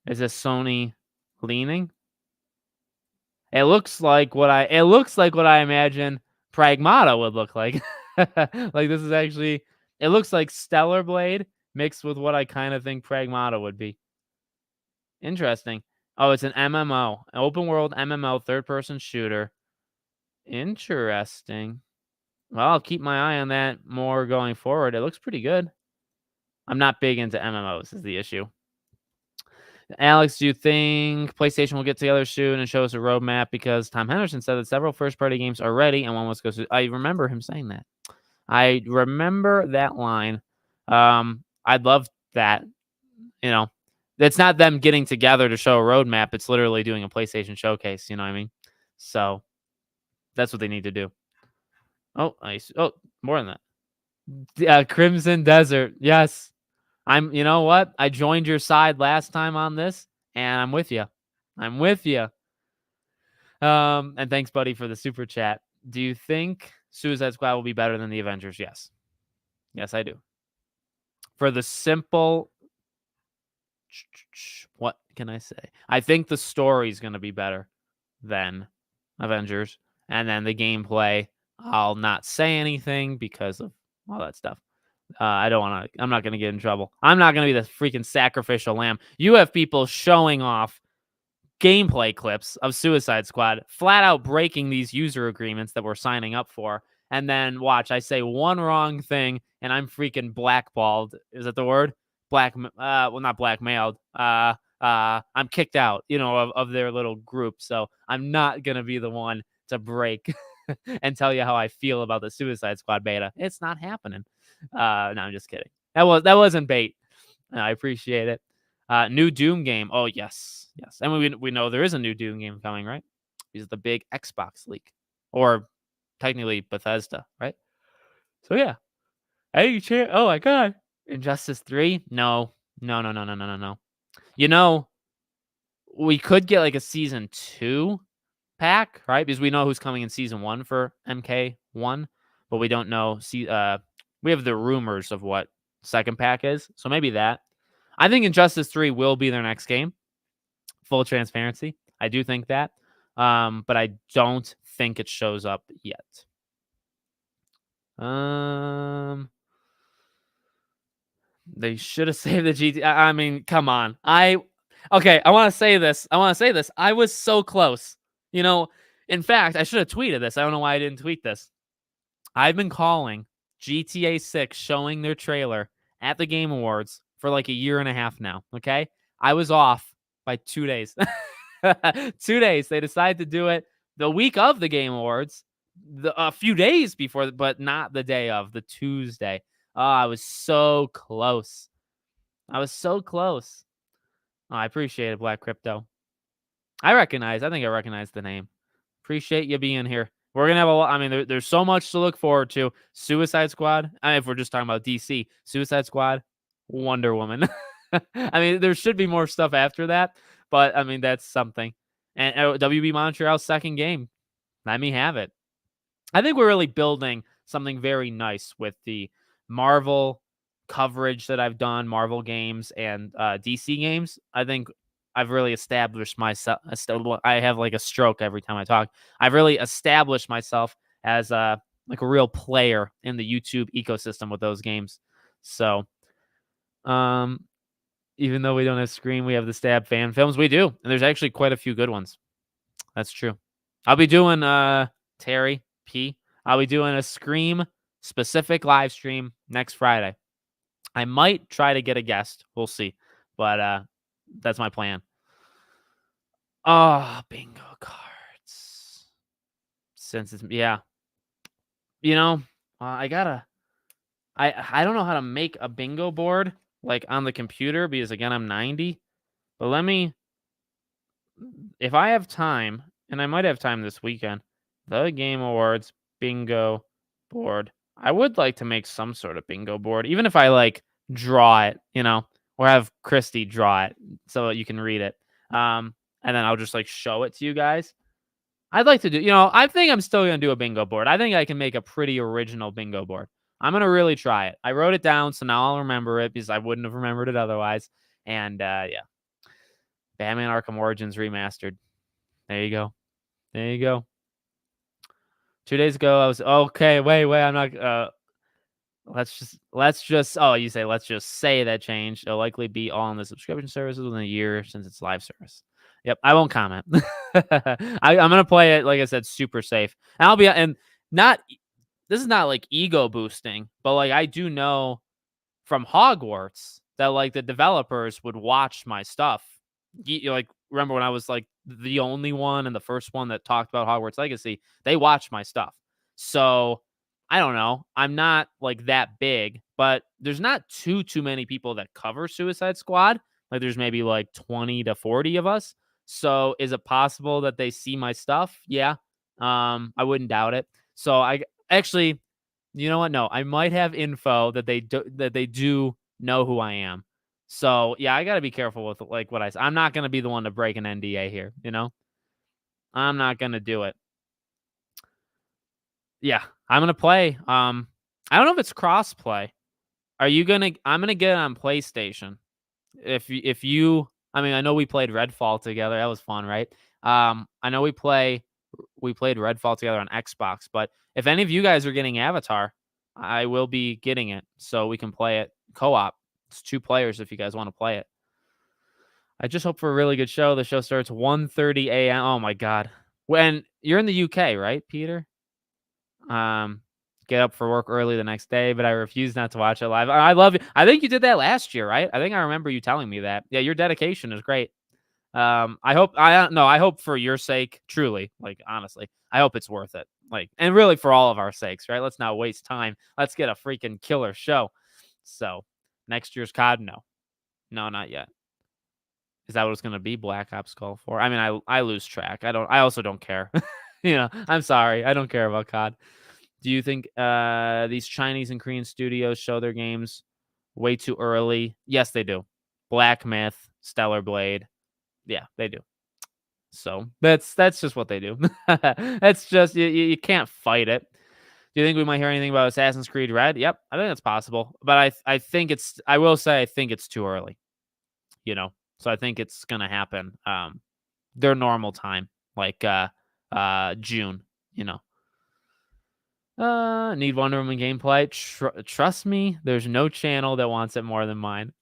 Is this Sony leaning? It looks like what I imagine Pragmata would look like. Like this is actually, it looks like Stellar Blade mixed with what I kind of think Pragmata would be. Interesting. Oh, it's an MMO, an open world MMO, third person shooter. Interesting. Well, I'll keep my eye on that more going forward. It looks pretty good. I'm not big into MMOs is the issue. Alex, do you think PlayStation will get together soon and show us a roadmap? Because Tom Henderson said that several first-party games are ready and one was go to. I remember him saying that. I remember that line. I'd love that. It's not them getting together to show a roadmap. It's literally doing a PlayStation showcase. You know what I mean? So that's what they need to do. Oh, more than that. Crimson Desert. Yes. You know what? I joined your side last time on this, and I'm with you. And thanks, buddy, for the super chat. Do you think Suicide Squad will be better than the Avengers? Yes. Yes, I do. for the simple. What can I say? I think the story is going to be better than Avengers, and then the gameplay. I'll not say anything because of all that stuff. I don't want to. I'm not going to get in trouble. I'm not going to be the freaking sacrificial lamb. You have people showing off gameplay clips of Suicide Squad, flat out breaking these user agreements that we're signing up for. And then watch, I say one wrong thing and I'm freaking blackballed. Is that the word? Well, not blackmailed. I'm kicked out, of their little group. So I'm not going to be the one to break and tell you how I feel about the Suicide Squad beta. It's not happening. No, I'm just kidding. That wasn't bait. I appreciate it. New Doom game. Oh, yes. Yes. And we know there is a new Doom game coming, right? Because the big Xbox leak. Or technically Bethesda, right? So, yeah. Hey, oh, my God. Injustice 3? No. No, no, no, no, no, no, no. We could get like a season 2 pack, right? Because we know who's coming in season 1 for MK1, but we don't know. We have the rumors of what second pack is. So maybe that. I think Injustice 3 will be their next game. Full transparency. I do think that. But I don't think it shows up yet. They should have saved the GT. I mean, come on. I want to say this. I was so close. In fact, I should have tweeted this. I don't know why I didn't tweet this. I've been calling GTA 6 showing their trailer at the Game Awards for like a year and a half now. Okay. I was off by 2 days. 2 days. They decided to do it the week of the Game Awards, a few days before, but not the day of, the Tuesday. Oh, I was so close. I appreciate it, Black Crypto. I think I recognize the name. Appreciate you being here. We're going to have a lot. I mean, there's so much to look forward to. Suicide Squad. If we're just talking about DC, Suicide Squad, Wonder Woman. I mean, there should be more stuff after that, but I mean, that's something. And WB Montreal's second game. Let me have it. I think we're really building something very nice with the Marvel coverage that I've done, Marvel games and DC games. I think I've really established myself. I have like a stroke every time I talk. I've really established myself as a real player in the YouTube ecosystem with those games. So, even though we don't have Scream, we have the Stab fan films. We do, and there's actually quite a few good ones. That's true. I'll be doing Terry P. I'll be doing a Scream specific live stream next Friday. I might try to get a guest. We'll see. But that's my plan. Oh, bingo cards. Since it's I don't know how to make a bingo board like on the computer because again I'm 90. But if I have time, and I might have time this weekend, the Game Awards bingo board. I would like to make some sort of bingo board, even if I draw it, or have Christy draw it so you can read it. And then I'll just show it to you guys. I'd like to do, I think I'm still going to do a bingo board. I think I can make a pretty original bingo board. I'm going to really try it. I wrote it down, so now I'll remember it because I wouldn't have remembered it otherwise. And yeah. Batman Arkham Origins Remastered. There you go. 2 days ago, I was okay. Wait. I'm not. Let's just. Oh, you say let's just say that change. It'll likely be all on the subscription services within a year since it's live service. Yep, I won't comment. I'm gonna play it like I said, super safe. And I'll be and not. This is not ego boosting, but I do know from Hogwarts that the developers would watch my stuff. Remember when I was the only one and the first one that talked about Hogwarts Legacy? They watched my stuff. So I don't know. I'm not that big, but there's not too many people that cover Suicide Squad. There's maybe 20 to 40 of us. So is it possible that they see my stuff? Yeah. I wouldn't doubt it. So I actually, you know what? No, I might have info that they do know who I am. So yeah, I gotta be careful with what I say. I'm not gonna be the one to break an NDA here. I'm not gonna do it. Yeah, I'm gonna play. I don't know if it's cross play. Are you gonna I'm gonna get it on PlayStation. If you I mean, I know we played Redfall together. That was fun, right? I know we played Redfall together on Xbox, but if any of you guys are getting Avatar, I will be getting it so we can play it co-op. It's 2 players if you guys want to play it. I just hope for a really good show. The show starts 1:30 a.m. Oh my god. When you're in the UK, right, Peter? Um, get up for work early the next day, but I refuse not to watch it live. I love you. I think you did that last year, right? I think I remember you telling me that. Yeah, your dedication is great. I hope I no, I hope for your sake, truly, like honestly, I hope it's worth it. Like, and really for all of our sakes, right? Let's not waste time. Let's get a freaking killer show. So, next year's COD, no, no, not yet. Is that what it's gonna be? Black Ops Call for? I mean, I lose track. I don't. I also don't care. I'm sorry. I don't care about COD. Do you think these Chinese and Korean studios show their games way too early? Yes, they do. Black Myth, Stellar Blade. Yeah, they do. So that's just what they do. That's just you can't fight it. Do you think we might hear anything about Assassin's Creed Red? Yep, I think that's possible. But I think it's I will say I think it's too early. So I think it's gonna happen. Their normal time, like June. You know. Need Wonder Woman gameplay. Trust me, there's no channel that wants it more than mine.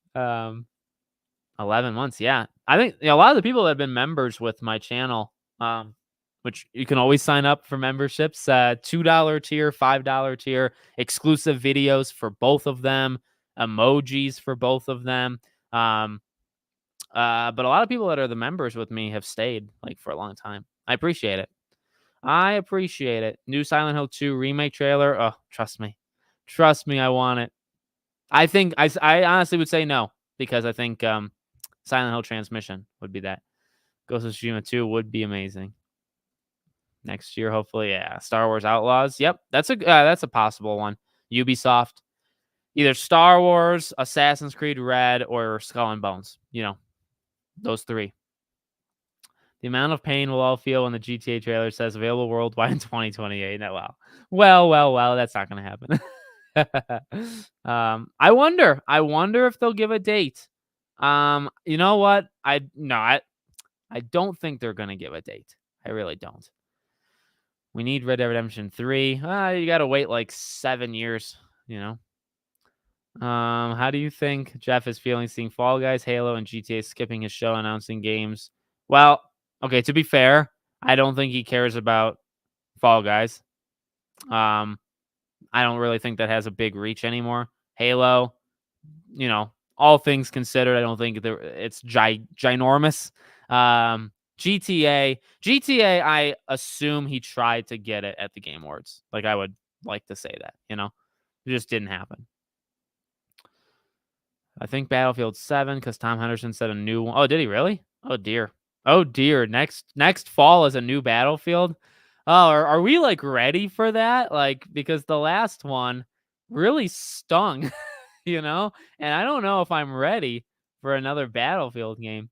11 months, yeah. I think a lot of the people that have been members with my channel, which you can always sign up for memberships, $2 tier, $5 tier, exclusive videos for both of them, emojis for both of them. Um, but a lot of people that are the members with me have stayed like for a long time. I appreciate it. I appreciate it. New Silent Hill 2 remake trailer. Oh, trust me. Trust me, I want it. I think I honestly would say no because I think Silent Hill Transmission would be that. Ghost of Tsushima 2 would be amazing. Next year, hopefully, yeah. Star Wars Outlaws. Yep, that's a possible one. Ubisoft, either Star Wars, Assassin's Creed Red, or Skull and Bones. Those three. The amount of pain we'll all feel when the GTA trailer says available worldwide in 2028. No, wow. Well, that's not going to happen. I wonder. I wonder if they'll give a date. You know what? I don't think they're going to give a date. I really don't. We need Red Dead Redemption 3. You got to wait like 7 years, you know. How do you think Jeff is feeling seeing Fall Guys, Halo, and GTA skipping his show announcing games? Well, okay, to be fair, I don't think he cares about Fall Guys. I don't really think that has a big reach anymore. Halo, all things considered, I don't think it's ginormous. GTA, I assume he tried to get it at the Game Awards. Like, I would like to say that, it just didn't happen. I think Battlefield 7 because Tom Henderson said a new one. Oh, did he really? Oh dear. Oh dear. Next fall is a new Battlefield. Oh, are we like ready for that? Like, because the last one really stung, And I don't know if I'm ready for another Battlefield game.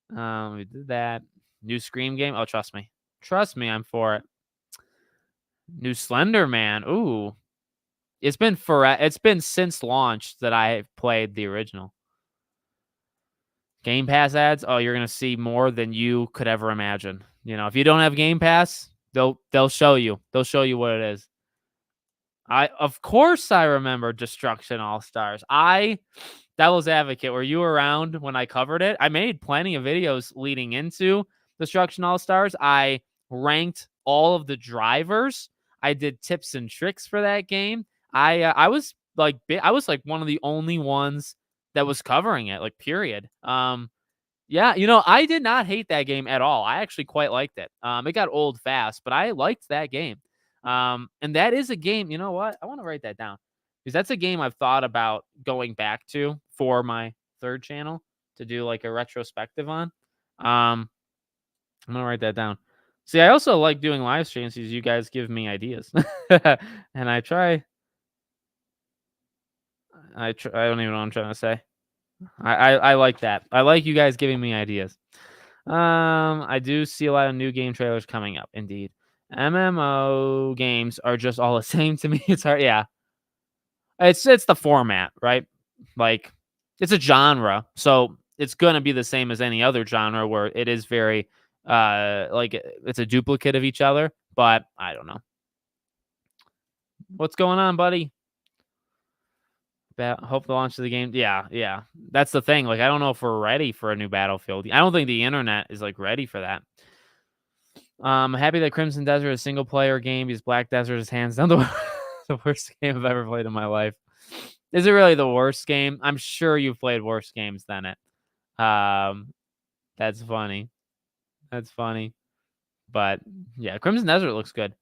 We did that. New Scream game. Oh, trust me. Trust me, I'm for it. New Slender Man. Ooh. It's been since launch that I have played the original. Game Pass ads, oh, you're gonna see more than you could ever imagine. If you don't have Game Pass, they'll show you. They'll show you what it is. Of course I remember Destruction All Stars. Devil's Advocate, were you around when I covered it? I made plenty of videos leading into Destruction All Stars. I ranked all of the drivers. I did tips and tricks for that game. I was like one of the only ones that was covering it, like period. Yeah, I did not hate that game at all. I actually quite liked it. It got old fast, but I liked that game. And that is a game, you know what? I want to write that down because that's a game I've thought about going back to for my third channel to do like a retrospective on. I'm gonna write that down. See, I also like doing live streams because you guys give me ideas, and I try. I don't even know what I'm trying to say. I like that. I like you guys giving me ideas. I do see a lot of new game trailers coming up. Indeed, MMO games are just all the same to me. It's hard. Yeah, It's the format, right? Like, it's a genre, so it's gonna be the same as any other genre where it is very, like, it's a duplicate of each other, but I don't know. What's going on, buddy? Hope the launch of the game. Yeah, yeah. That's the thing. Like, I don't know if we're ready for a new Battlefield. I don't think the internet is like ready for that. Happy that Crimson Desert is a single player game because Black Desert is hands down the worst game I've ever played in my life. Is it really the worst game? I'm sure you've played worse games than it. That's funny. That's funny. But yeah, Crimson Desert looks good.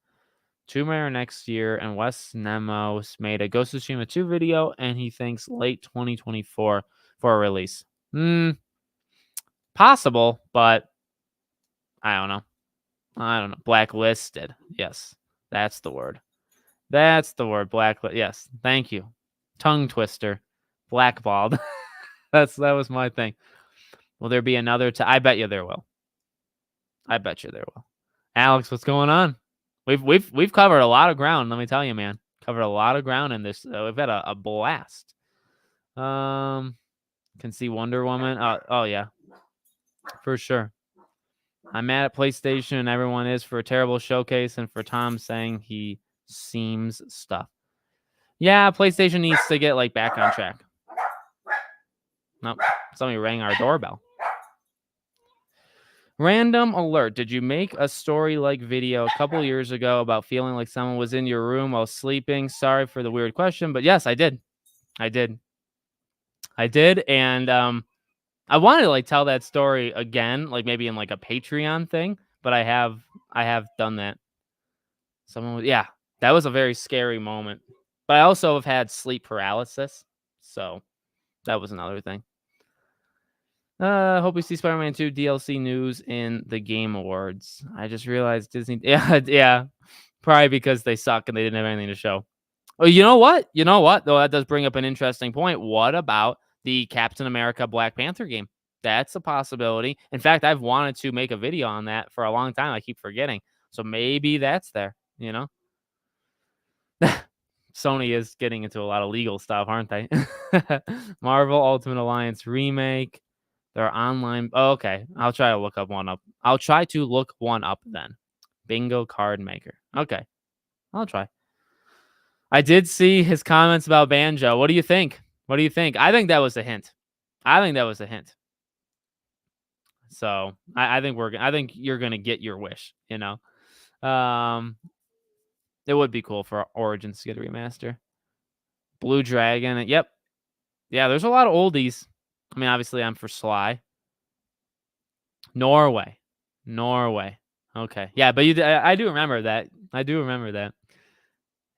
Tomb Raider next year, and Wes Nemos made a Ghost of Tsushima 2 video, and he thinks late 2024 for a release. Possible, but I don't know. Blacklisted. Yes, that's the word. That's the word. Blacklist. Yes, thank you. Tongue twister. Blackballed. That was my thing. Will there be another? I bet you there will. I bet you there will. Alex, what's going on? We've covered a lot of ground. Let me tell you, man. Covered a lot of ground in this. We've had a blast. Can see Wonder Woman. Oh yeah, for sure. I'm mad at PlayStation, and everyone is, for a terrible showcase, and for Tom saying he seems stuff. Yeah, PlayStation needs to get like back on track. Nope, somebody rang our doorbell. Random alert. Did you make a story-like video a couple years ago about feeling like someone was in your room while sleeping? Sorry for the weird question, but yes, I did. And I wanted to like tell that story again, like maybe in like a Patreon thing, but I have done that. Yeah, that was a very scary moment. But I also have had sleep paralysis, so that was another thing. Hope we see Spider-Man 2 DLC news in the Game Awards. I just realized Disney. Yeah, probably because they suck and they didn't have anything to show. Oh, you know what? Though that does bring up an interesting point. What about the Captain America Black Panther game? That's a possibility. In fact, I've wanted to make a video on that for a long time. I keep forgetting. So maybe that's there, Sony is getting into a lot of legal stuff, aren't they? Marvel Ultimate Alliance remake. They're online. Oh, okay. I'll try to look one up then. Bingo card maker. Okay. I'll try. I did see his comments about Banjo. What do you think? I think that was a hint. So I think you're gonna get your wish. It would be cool for Origins to get a remaster. Blue Dragon. Yep. Yeah, there's a lot of oldies. I mean, obviously, I'm for Sly. Norway. Okay. Yeah, but I do remember that.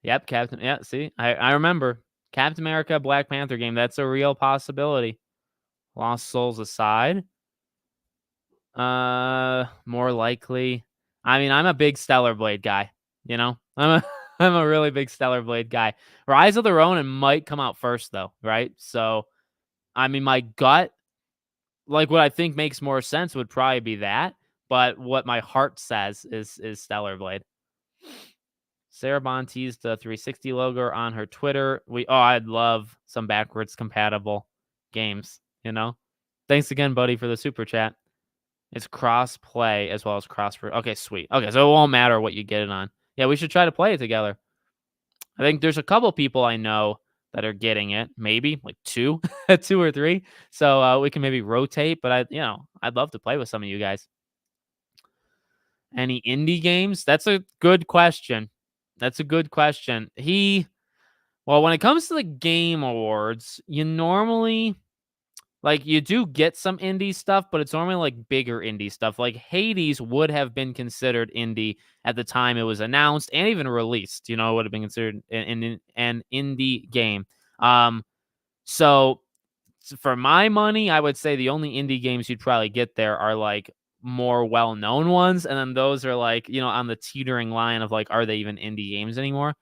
Yep, Captain. Yeah, see, I remember Captain America Black Panther game. That's a real possibility. Lost Souls aside, more likely. I mean, I'm a big Stellar Blade guy. I'm a really big Stellar Blade guy. Rise of the Ronin might come out first though, right? So, I mean, my gut, like what I think makes more sense would probably be that, but what my heart says is Stellar Blade. Sarah Bond teased the 360 logo on her Twitter. I'd love some backwards compatible games, Thanks again, buddy, for the super chat. It's cross play as well as cross. Okay, sweet. Okay, so it won't matter what you get it on. Yeah, we should try to play it together. I think there's a couple people I know that are getting it, maybe like two, two or three. So we can maybe rotate. But I'd love to play with some of you guys. Any indie games? That's a good question. Well, when it comes to the Game Awards, you normally, like, you do get some indie stuff, but it's normally like bigger indie stuff. Like Hades would have been considered indie at the time it was announced and even released. It would have been considered an indie game. So for my money, I would say the only indie games you'd probably get there are like more well-known ones, and then those are like, on the teetering line of like, are they even indie games anymore?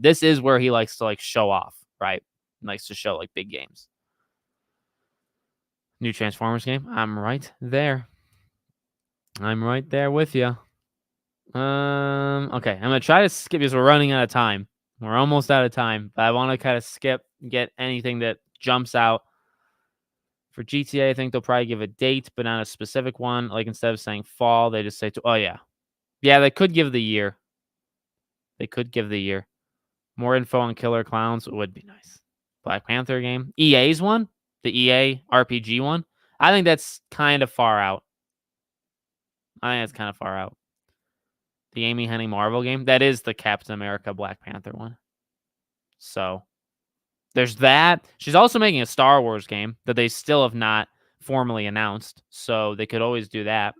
This is where he likes to like show off, right? He likes to show like big games. New Transformers game. I'm right there with you. Okay, I'm gonna try to skip because we're running out of time. We're almost out of time, but I want to kind of skip, get anything that jumps out. For GTA, I think they'll probably give a date, but not a specific one. Like instead of saying fall, they just say, oh, yeah. Yeah, they could give the year. They could give the year. More info on Killer Clowns would be nice. Black Panther game. EA's one, the EA RPG one. I think that's kind of far out. The Amy Hennig Marvel game. That is the Captain America Black Panther one. So there's that. She's also making a Star Wars game that they still have not formally announced. So they could always do that,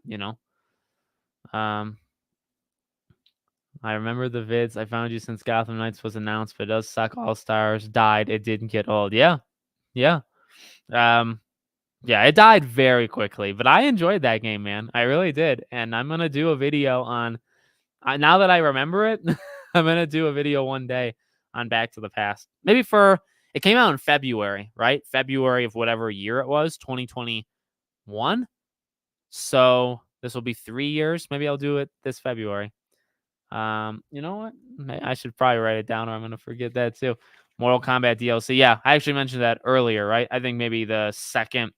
I remember the vids. I found you since Gotham Knights was announced, but it does suck. All Stars died. It didn't get old. Yeah. Yeah. Yeah, it died very quickly, but I enjoyed that game, man. I really did. And I'm going to do a video on, now that I remember it, I'm going to do a video one day on Back to the Past. Maybe it came out in February, right? February of whatever year it was, 2021. So this will be 3 years. Maybe I'll do it this February. You know what? I should probably write it down or I'm going to forget that too. Mortal Kombat DLC. Yeah, I actually mentioned that earlier, right? I think maybe the second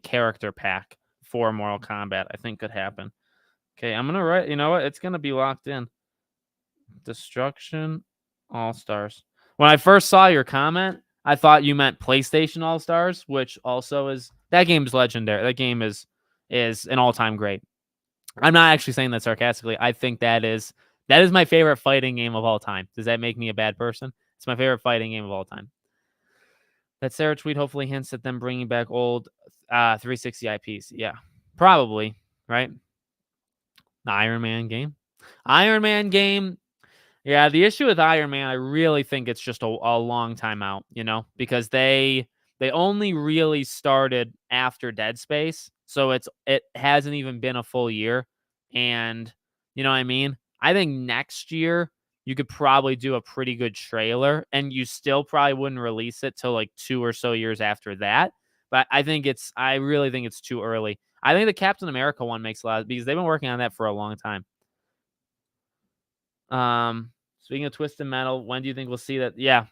character pack for Mortal Kombat, I think could happen. Okay, I'm going to write, you know what? It's going to be locked in. Destruction All-Stars. When I first saw your comment, I thought you meant PlayStation All-Stars, which also is, that game is legendary. That game is an all-time great. I'm not actually saying that sarcastically. I think that is my favorite fighting game of all time. Does that make me a bad person? It's my favorite fighting game of all time. That Sarah tweet hopefully hints at them bringing back old 360 IPs. Yeah, probably, right? The Iron Man game. Yeah, the issue with Iron Man, I really think it's just a long time out, because they only really started after Dead Space, so it hasn't even been a full year, and you know what I mean? I think next year you could probably do a pretty good trailer, and you still probably wouldn't release it till like 2 or so years after that. But I really think it's too early. I think the Captain America one makes a lot because they've been working on that for a long time. Speaking of Twisted Metal, when do you think we'll see that? Yeah,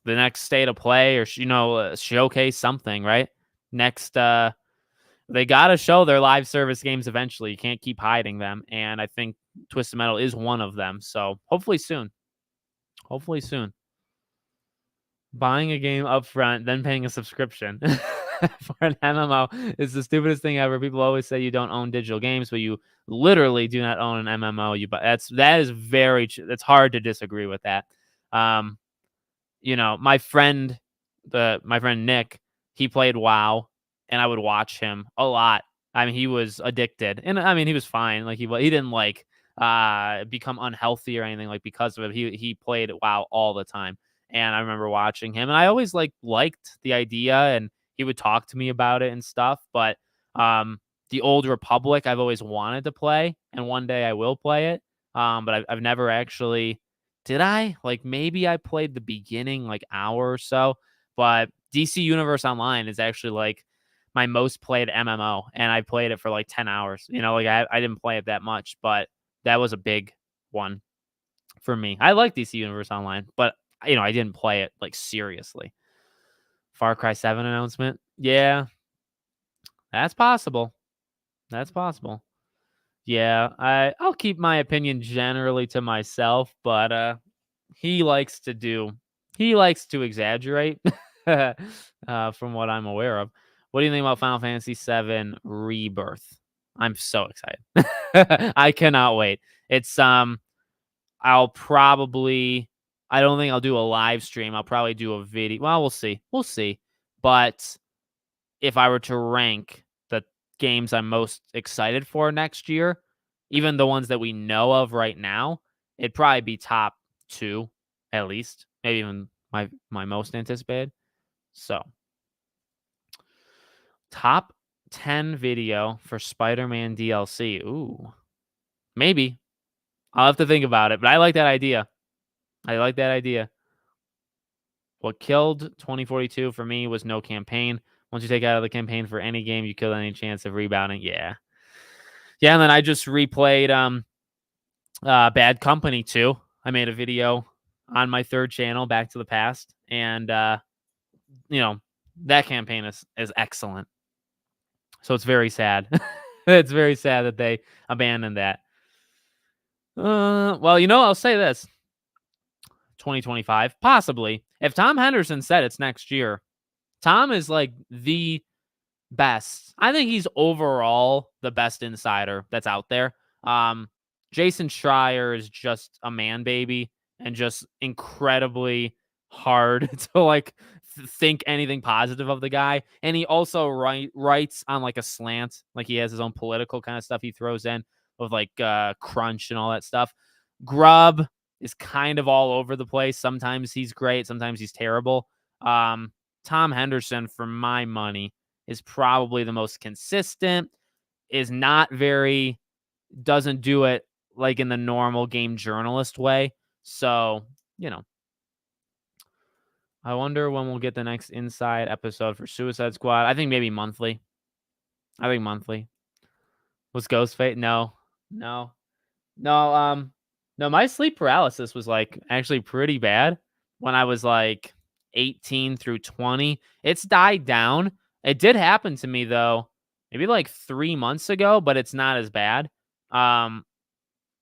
the next state of play or showcase something, right? Next, they gotta show their live service games eventually. You can't keep hiding them, and I think Twisted Metal is one of them. So hopefully soon. Hopefully soon. Buying a game up front, then paying a subscription for an MMO is the stupidest thing ever. People always say you don't own digital games, but you literally do not own an MMO. That is very. It's hard to disagree with that. My friend Nick, he played WoW, and I would watch him a lot. I mean, he was addicted, and I mean, he was fine. Like he didn't like become unhealthy or anything like because of it. He played WoW all the time. And I remember watching him, and I always liked the idea, and he would talk to me about it and stuff. But the Old Republic, I've always wanted to play, and one day I will play it. But I've never actually. Did I? Maybe I played the beginning hour or so. But DC Universe Online is actually my most played MMO, and I played it for 10 hours. I didn't play it that much, but that was a big one for me. I like DC Universe Online, but I didn't play it seriously. Far Cry 7 announcement. Yeah, that's possible. Yeah, I'll keep my opinion generally to myself, but he likes to exaggerate from what I'm aware of. What do you think about Final Fantasy 7 Rebirth? I'm so excited. I cannot wait. It's I don't think I'll do a live stream. I'll probably do a video. Well, we'll see. But if I were to rank the games I'm most excited for next year, even the ones that we know of right now, it'd probably be top 2 at least, maybe even my most anticipated. So, top 10 video for Spider-Man DLC. Ooh, maybe. I'll have to think about it, but I like that idea. What killed 2042 for me was no campaign. Once you take out of the campaign for any game, you kill any chance of rebounding. Yeah. Yeah, and then I just replayed Bad Company 2. I made a video on my third channel, Back to the Past, and that campaign is excellent. So it's very sad. It's very sad that they abandoned that. Well, I'll say this: 2025, possibly. If Tom Henderson said it's next year, Tom is like the best. I think he's overall the best insider that's out there. Jason Schreier is just a man baby and just incredibly hard to like think anything positive of the guy. And he also writes on like a slant, like he has his own political kind of stuff he throws in with like crunch and all that stuff. Grubb is kind of all over the place. Sometimes he's great, sometimes he's terrible. Tom Henderson, for my money, is probably the most consistent, doesn't do it like in the normal game journalist way. So, I wonder when we'll get the next Inside episode for Suicide Squad. I think maybe monthly. Was Ghostface? No. No. No, my sleep paralysis was like actually pretty bad when I was like 18 through 20. It's died down. It did happen to me though, maybe like 3 months ago, but it's not as bad.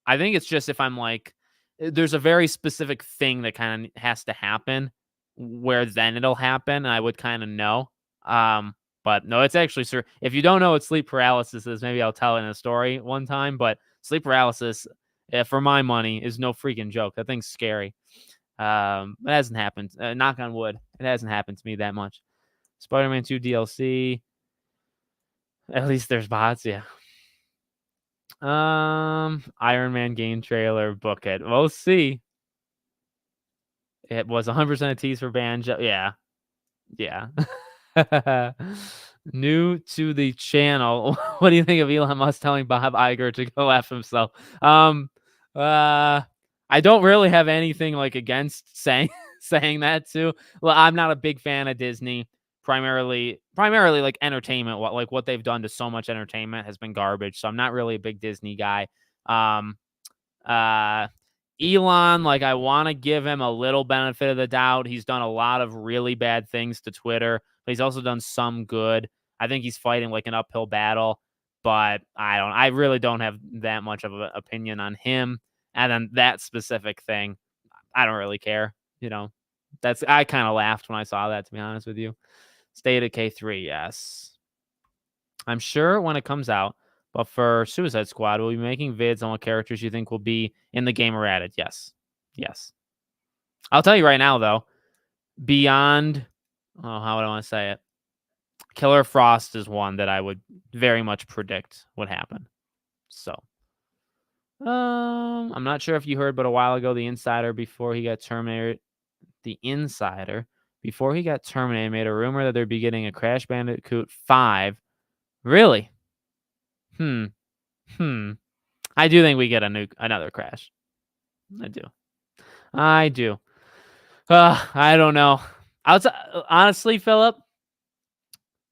I think it's just if I'm like, there's a very specific thing that kind of has to happen where then it'll happen. And I would kind of know. But no, it's actually, sir. If you don't know what sleep paralysis is, maybe I'll tell it in a story one time. But sleep paralysis, for my money, is no freaking joke. That thing's scary. It hasn't happened. Knock on wood. It hasn't happened to me that much. Spider-Man 2 DLC. At least there's bots, yeah. Iron Man game trailer, book it. We'll see. It was 100% a tease for Banjo. Yeah. New to the channel. What do you think of Elon Musk telling Bob Iger to go F himself? I don't really have anything like against saying that too. Well, I'm not a big fan of Disney. Primarily like entertainment. What they've done to so much entertainment has been garbage. So I'm not really a big Disney guy. Elon, like I want to give him a little benefit of the doubt. He's done a lot of really bad things to Twitter, but he's also done some good. I think he's fighting like an uphill battle, but I really don't have that much of an opinion on him. And then that specific thing, I don't really care. I kind of laughed when I saw that, to be honest with you. State of K3, yes. I'm sure when it comes out, but for Suicide Squad, we'll be making vids on what characters you think will be in the game or added. Yes. I'll tell you right now, though, beyond, how would I want to say it? Killer Frost is one that I would very much predict would happen. So, I'm not sure if you heard, but a while ago, the Insider, before he got terminated, made a rumor that they'd be getting a Crash Bandicoot 5. Really? I do think we get another Crash. I do. I don't know. Honestly, Philip,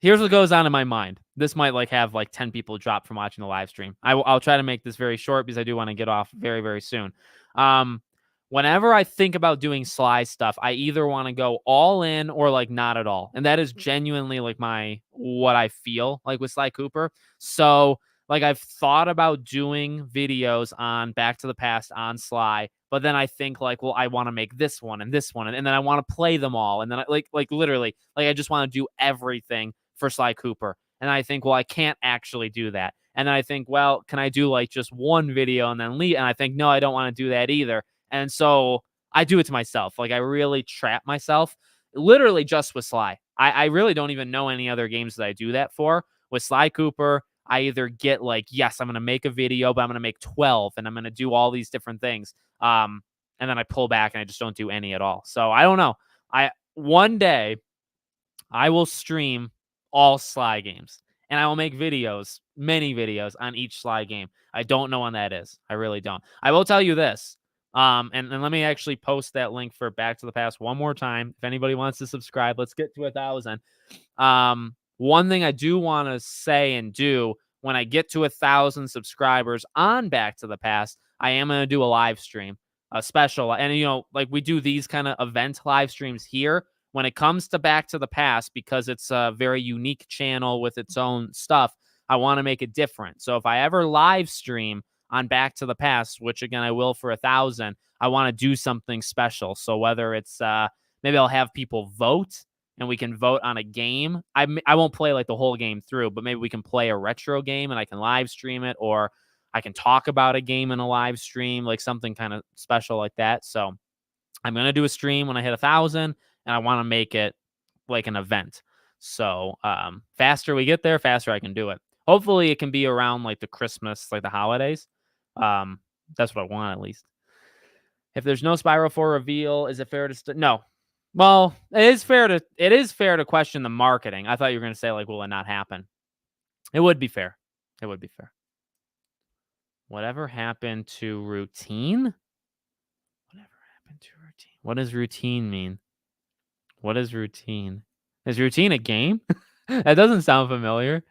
here's what goes on in my mind. This might have 10 people drop from watching the live stream. I'll try to make this very short because I do want to get off very, very soon. Whenever I think about doing Sly stuff, I either want to go all in or not at all. And that is genuinely what I feel like with Sly Cooper. So I've thought about doing videos on Back to the Past on Sly, but then I think well, I want to make this one and this one, and then I want to play them all. And then literally, I just want to do everything for Sly Cooper. And I think, well, I can't actually do that. And then I think, well, can I do just one video and then leave? And I think, no, I don't want to do that either. And so I do it to myself. I really trap myself literally just with Sly. I really don't even know any other games that I do that for. With Sly Cooper, I either get yes, I'm going to make a video, but I'm going to make 12 and I'm going to do all these different things. And then I pull back and I just don't do any at all. So I don't know. One day I will stream all Sly games and I will make videos, many videos on each Sly game. I don't know when that is. I really don't. I will tell you this. And let me actually post that link for Back to the Past one more time. If anybody wants to subscribe, let's get to 1,000. One thing I do want to say and do when I get to 1,000 subscribers on Back to the Past, I am going to do a live stream. special. And, like we do these kind of event live streams here. When it comes to Back to the Past, because it's a very unique channel with its own stuff, I want to make it different. So if I ever live stream on Back to the Past, which again I will for 1,000, I want to do something special. So whether it's maybe I'll have people vote and we can vote on a game. I won't play like the whole game through, but maybe we can play a retro game and I can live stream it, or I can talk about a game in a live stream, like something kind of special like that. So I'm going to do a stream when I hit 1,000, and I want to make it like an event. So faster we get there, faster I can do it. Hopefully it can be around like the Christmas, like the holidays. That's what I want, at least. If there's no Spiral 4 reveal, is it fair to no? Well, it is fair to question the marketing. I thought you were going to say like, will it not happen? It would be fair. It would be fair. Whatever happened to routine? Whatever happened to routine? What does routine mean? What is routine? Is routine a game? That doesn't sound familiar.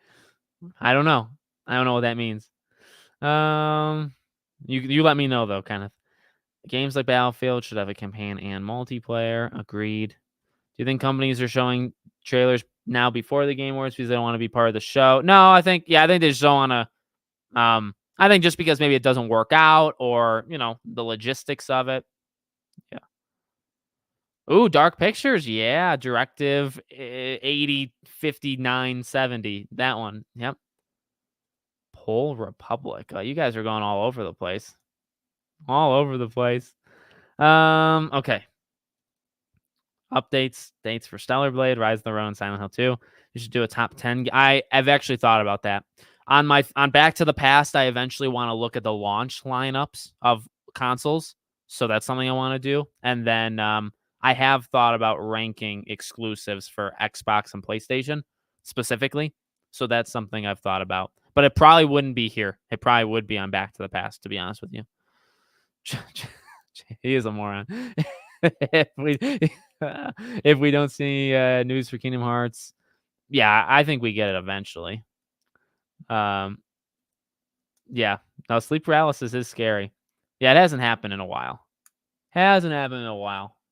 I don't know. I don't know what that means. You let me know though, Kenneth. Games like Battlefield should have a campaign and multiplayer. Agreed. Do you think companies are showing trailers now before the Game Awards because they don't want to be part of the show? No, I think they just don't want to. I think just because maybe it doesn't work out, or the logistics of it. Yeah. Ooh, Dark Pictures. Yeah, Directive 80, 59, 70. That one. Yep. Pole Republic. You guys are going all over the place. All over the place. Okay. Updates, dates for Stellar Blade, Rise of the Ronin, Silent Hill 2. You should do a top 10. I've actually thought about that. On Back to the Past, I eventually want to look at the launch lineups of consoles. So that's something I want to do. And then I have thought about ranking exclusives for Xbox and PlayStation specifically. So that's something I've thought about. But it probably wouldn't be here. It probably would be on Back to the Past, to be honest with you. He is a moron. if we don't see news for Kingdom Hearts, yeah, I think we get it eventually. Yeah, no, sleep paralysis is scary. Yeah, it hasn't happened in a while.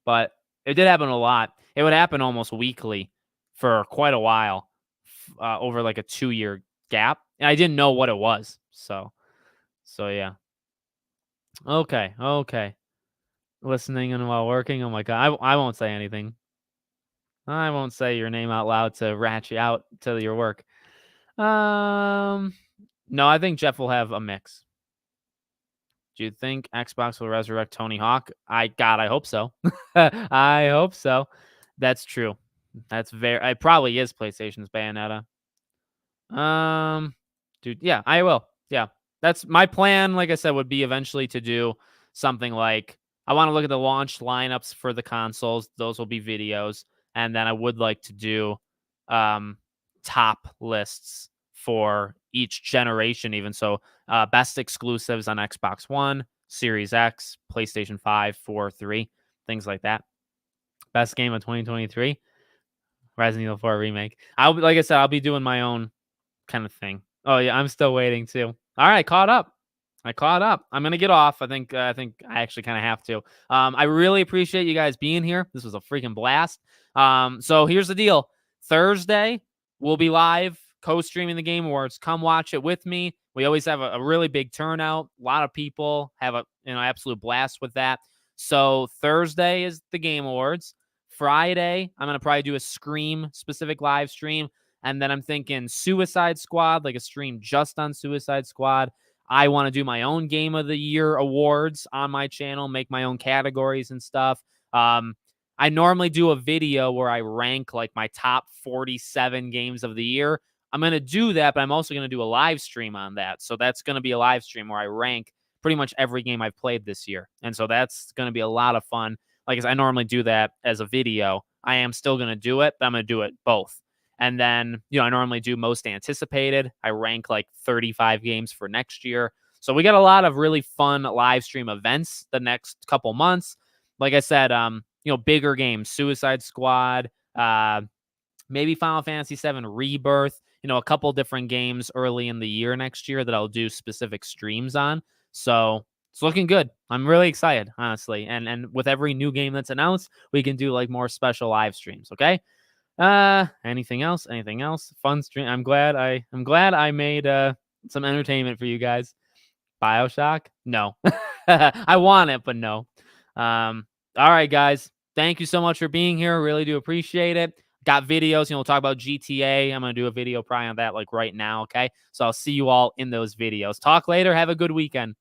But it did happen a lot. It would happen almost weekly for quite a while, over like a 2-year gap, and I didn't know what it was. So yeah. Okay. Listening and while working. Oh my god, I won't say anything. I won't say your name out loud to rat you out to your work. No, I think Jeff will have a mix. Do you think Xbox will resurrect Tony Hawk? I hope so. I hope so. That's true. It probably is PlayStation's Bayonetta. Dude, yeah, I will. Yeah. That's my plan, like I said, would be eventually to do something like, I want to look at the launch lineups for the consoles. Those will be videos. And then I would like to do top lists for each generation, even. So best exclusives on Xbox One, Series X, PlayStation 5, 4, 3, things like that. Best game of 2023, Resident Evil 4 remake. Like I said, I'll be doing my own kind of thing. Oh yeah, I'm still waiting too. All right, caught up. I'm gonna get off. I think I actually kind of have to. I really appreciate you guys being here. This was a freaking blast. So here's the deal. Thursday we'll be live co-streaming the Game Awards. Come watch it with me. We always have a really big turnout. A lot of people have a absolute blast with that. So Thursday is the Game Awards. Friday, I'm gonna probably do a Scream specific live stream. And then I'm thinking Suicide Squad, like a stream just on Suicide Squad. I want to do my own Game of the Year awards on my channel, make my own categories and stuff. I normally do a video where I rank like my top 47 games of the year. I'm going to do that, but I'm also going to do a live stream on that. So that's going to be a live stream where I rank pretty much every game I've played this year. And so that's going to be a lot of fun. Like I said, I normally do that as a video. I am still going to do it, but I'm going to do it both. And then, I normally do most anticipated. I rank like 35 games for next year. So we got a lot of really fun live stream events the next couple months. Like I said, bigger games, Suicide Squad, maybe Final Fantasy VII Rebirth, a couple different games early in the year next year that I'll do specific streams on. So It's looking good. I'm really excited, honestly. And with every new game that's announced, we can do like more special live streams. Okay. Anything else? Anything else? Fun stream. I'm glad I made some entertainment for you guys. BioShock? No. I want it, but no. All right, guys. Thank you so much for being here. Really do appreciate it. Got videos, we'll talk about GTA. I'm gonna do a video probably on that like right now. Okay. So I'll see you all in those videos. Talk later. Have a good weekend.